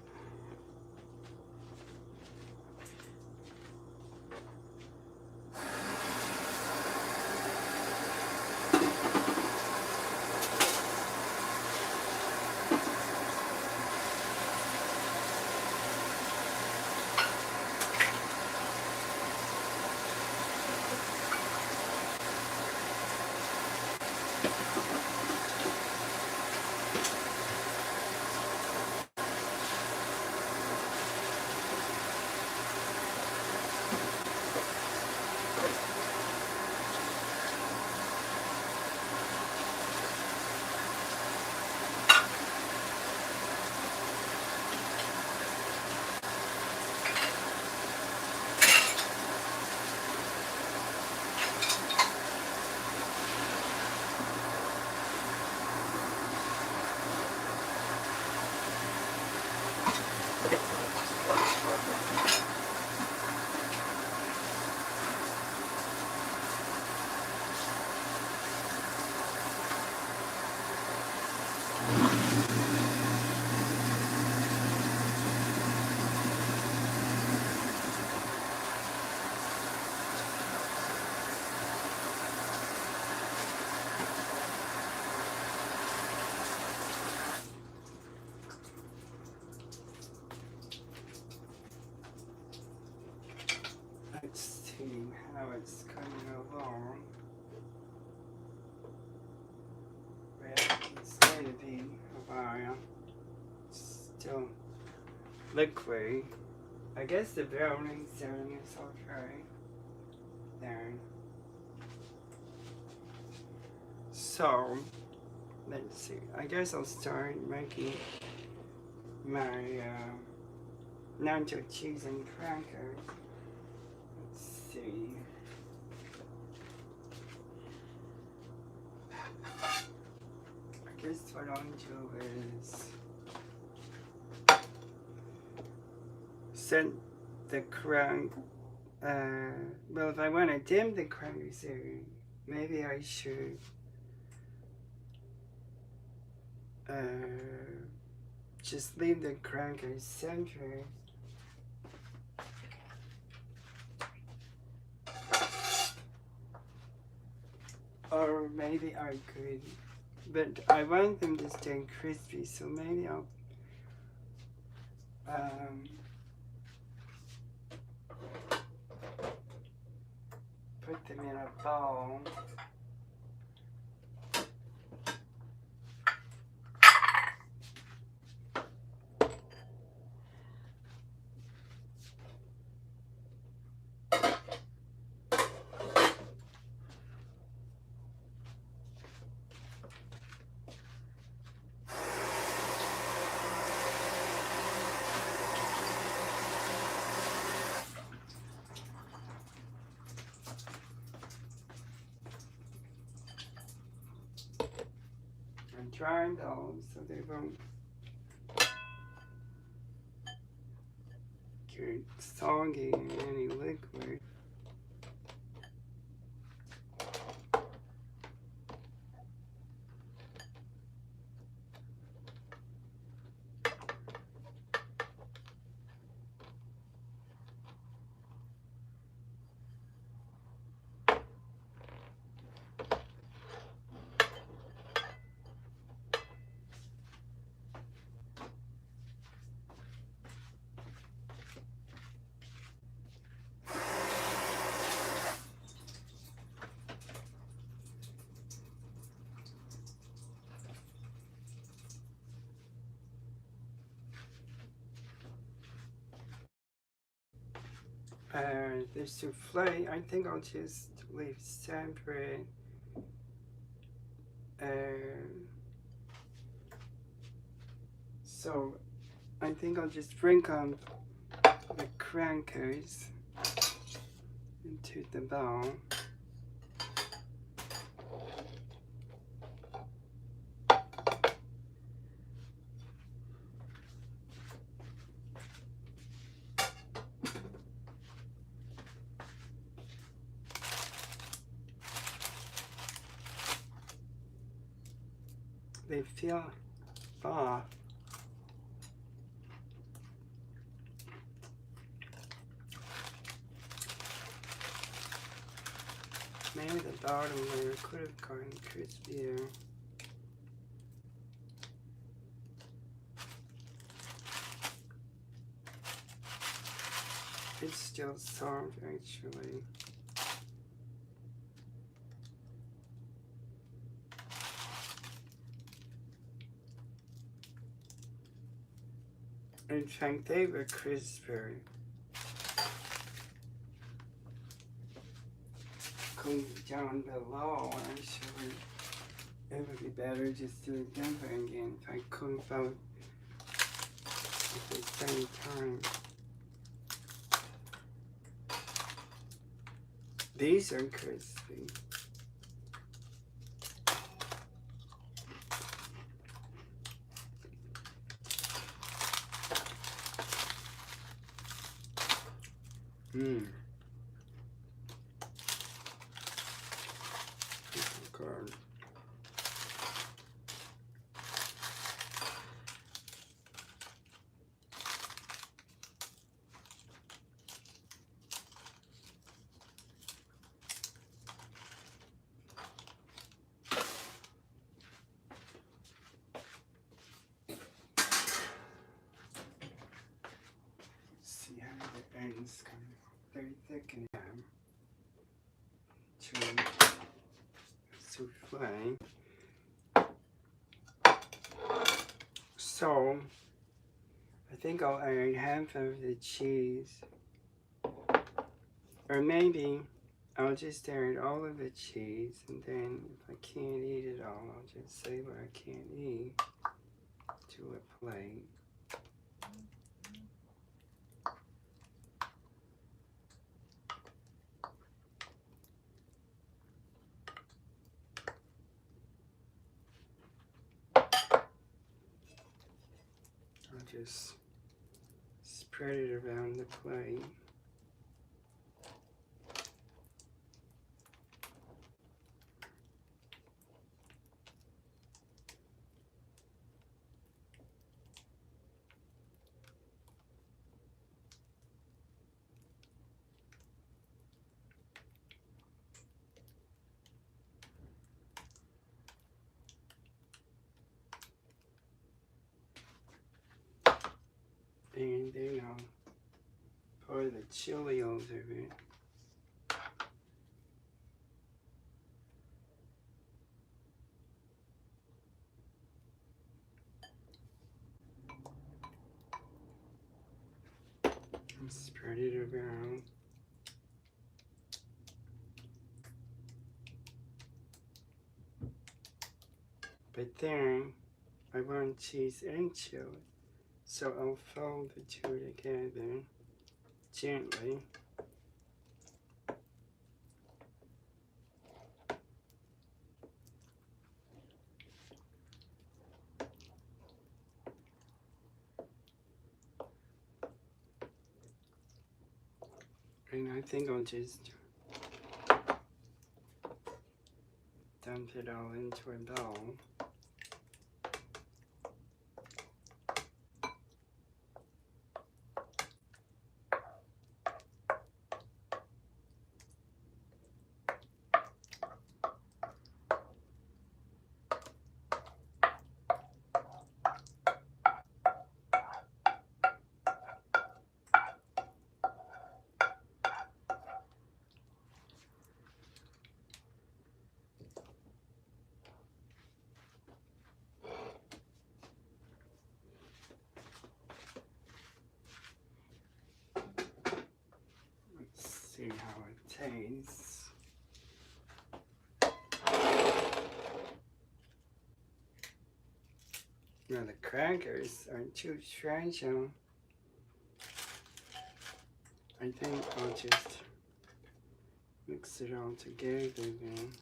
to be a while. Still liquid. I guess the browning serum is okay. There. So, let's see. I guess I'll start making my nacho cheese and crackers. Let's see. I guess what I'll do is set the crank. Well, if I want to dim the crackers, maybe I should just leave the crackers centered. Or maybe I could, but I want them to stay crispy, so maybe I'll put them in a bowl. Dry those so they won't get soggy in any liquid. The soufflé, I think I'll just leave separate. So I think I'll just sprinkle the crackers into the bowl. They feel far. Maybe the bottom layer could have gotten crispier. It's still soft actually. In fact, they were crisper. Down below, actually, it would be better just to do it over again if I cook both at the same time. These are crispy. Mmm. Good. See how the ends come very thick and to souffle. So, I think I'll add half of the cheese. Or maybe I'll just add all of the cheese, and then if I can't eat it all, I'll just say what I can't eat to a plate. I'll just spread it around the plate. And then I'll pour the chili over it. And spread it around. But then I want cheese and chili, so I'll fold the two together gently. And I think I'll just dump it all into a bowl. See how it tastes. Now the crackers are too fragile. I think I'll just mix it all together then.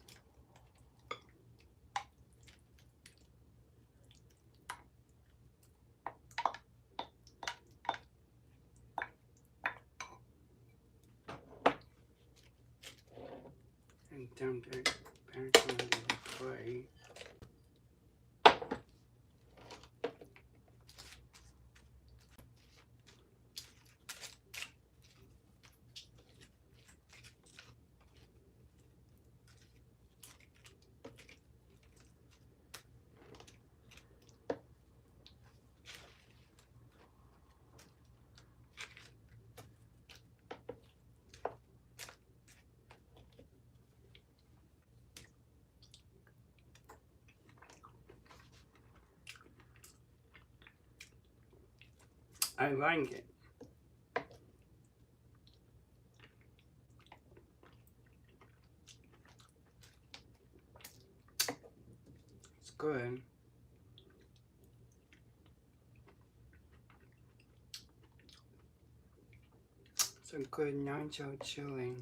And dump it back onto the plate. I like it. It's good. It's a good nacho chili.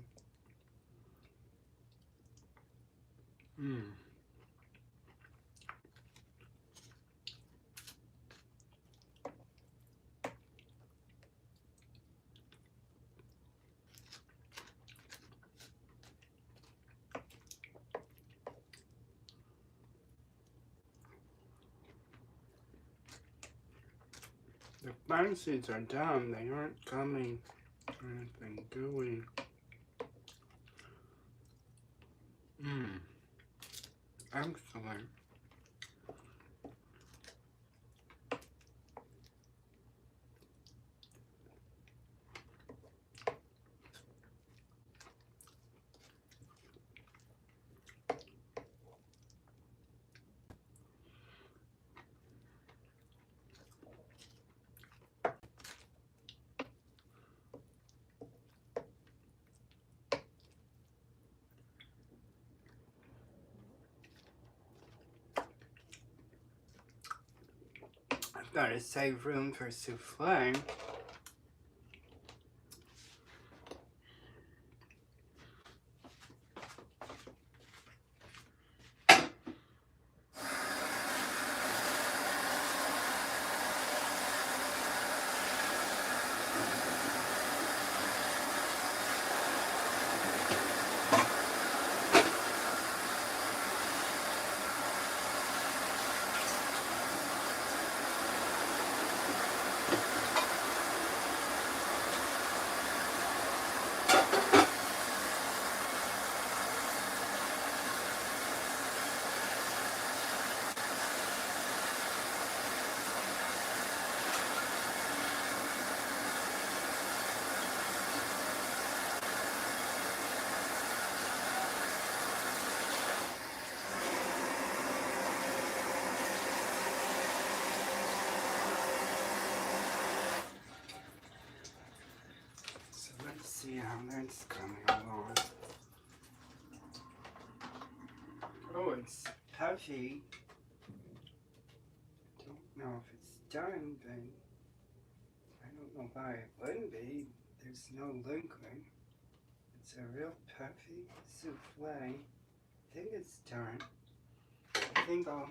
The flan seeds are done. They aren't coming anything gooey. Excellent. Gotta save room for souffle. Let's see how that's coming along. Oh, it's puffy. Don't know if it's done, but I don't know why it wouldn't be. There's no liquid. It's a real puffy souffle. I think it's done. I think I'll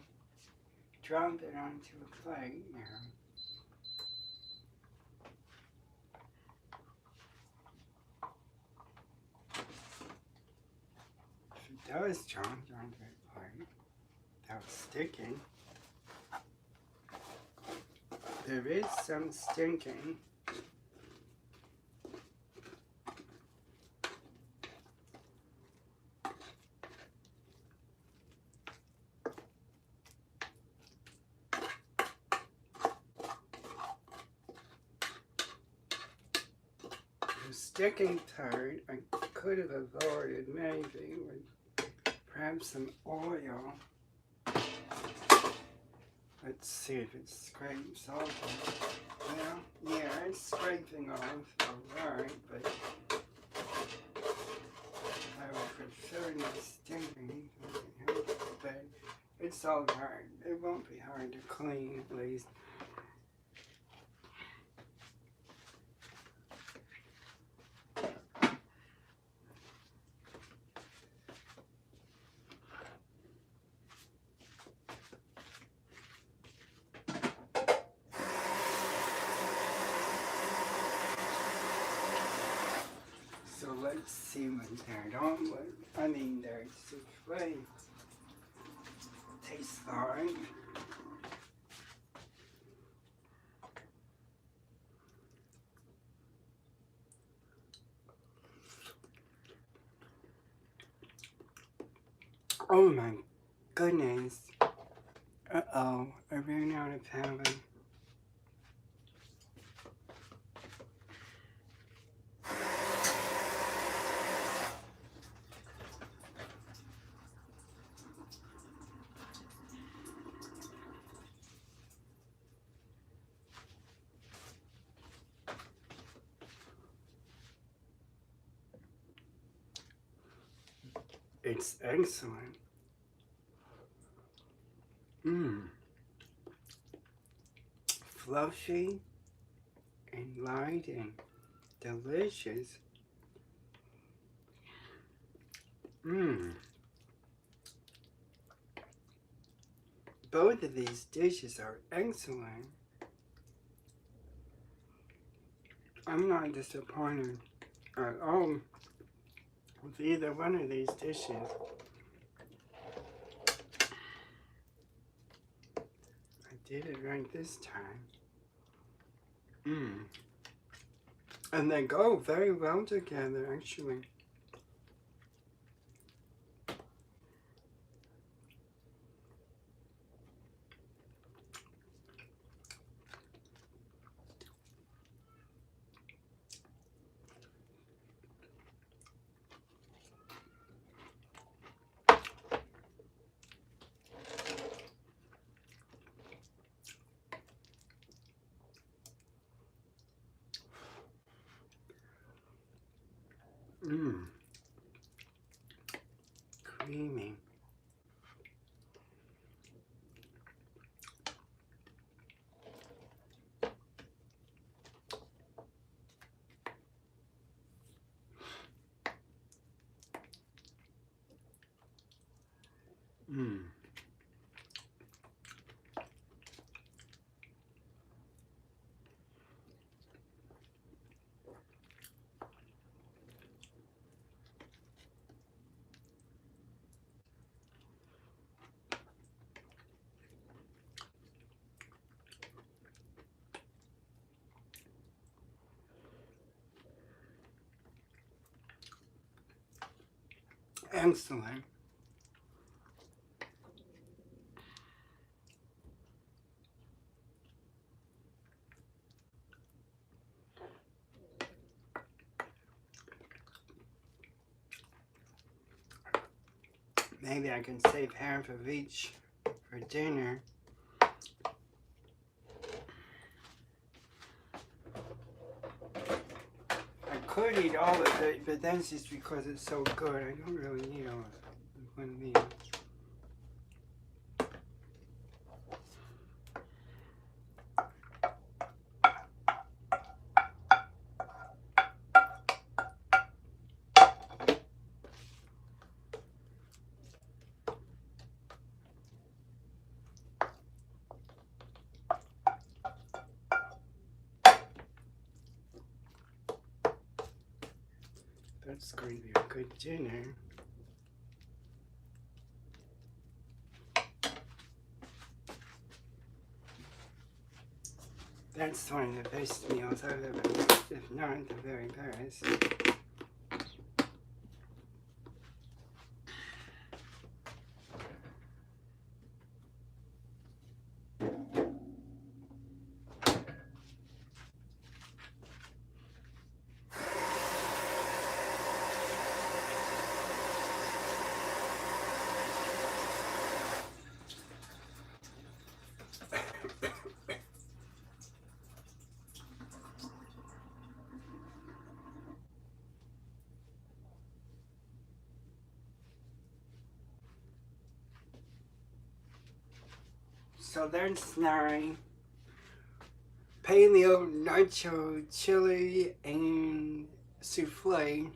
drop it onto a plate now. If it does drop onto a plate without sticking, there is some sticking. The sticking part I could have avoided maybe with perhaps some oil. Let's see if it scrapes off. Well, yeah, it's scraping off alright, but I would prefer not sticking. But it's alright. It won't be hard to clean at least. So let's see what they're on with. I mean, their souffle tastes like. Oh my goodness. Uh-oh, I ran out of powder. It's excellent. Fluffy and light and delicious. Both of these dishes are excellent. I'm not disappointed at all with either one of these dishes. I did it right this time. And they go very well together, actually. Creamy. Mm. Excellent. Maybe I can save half of each for dinner. I could eat all of it, but that's just because it's so good. I don't really need all of it. One meal. That's going to be a good dinner. That's one of the best meals I've ever had, if not the very best. So there's my Paleo, Nacho, chili, and souffle.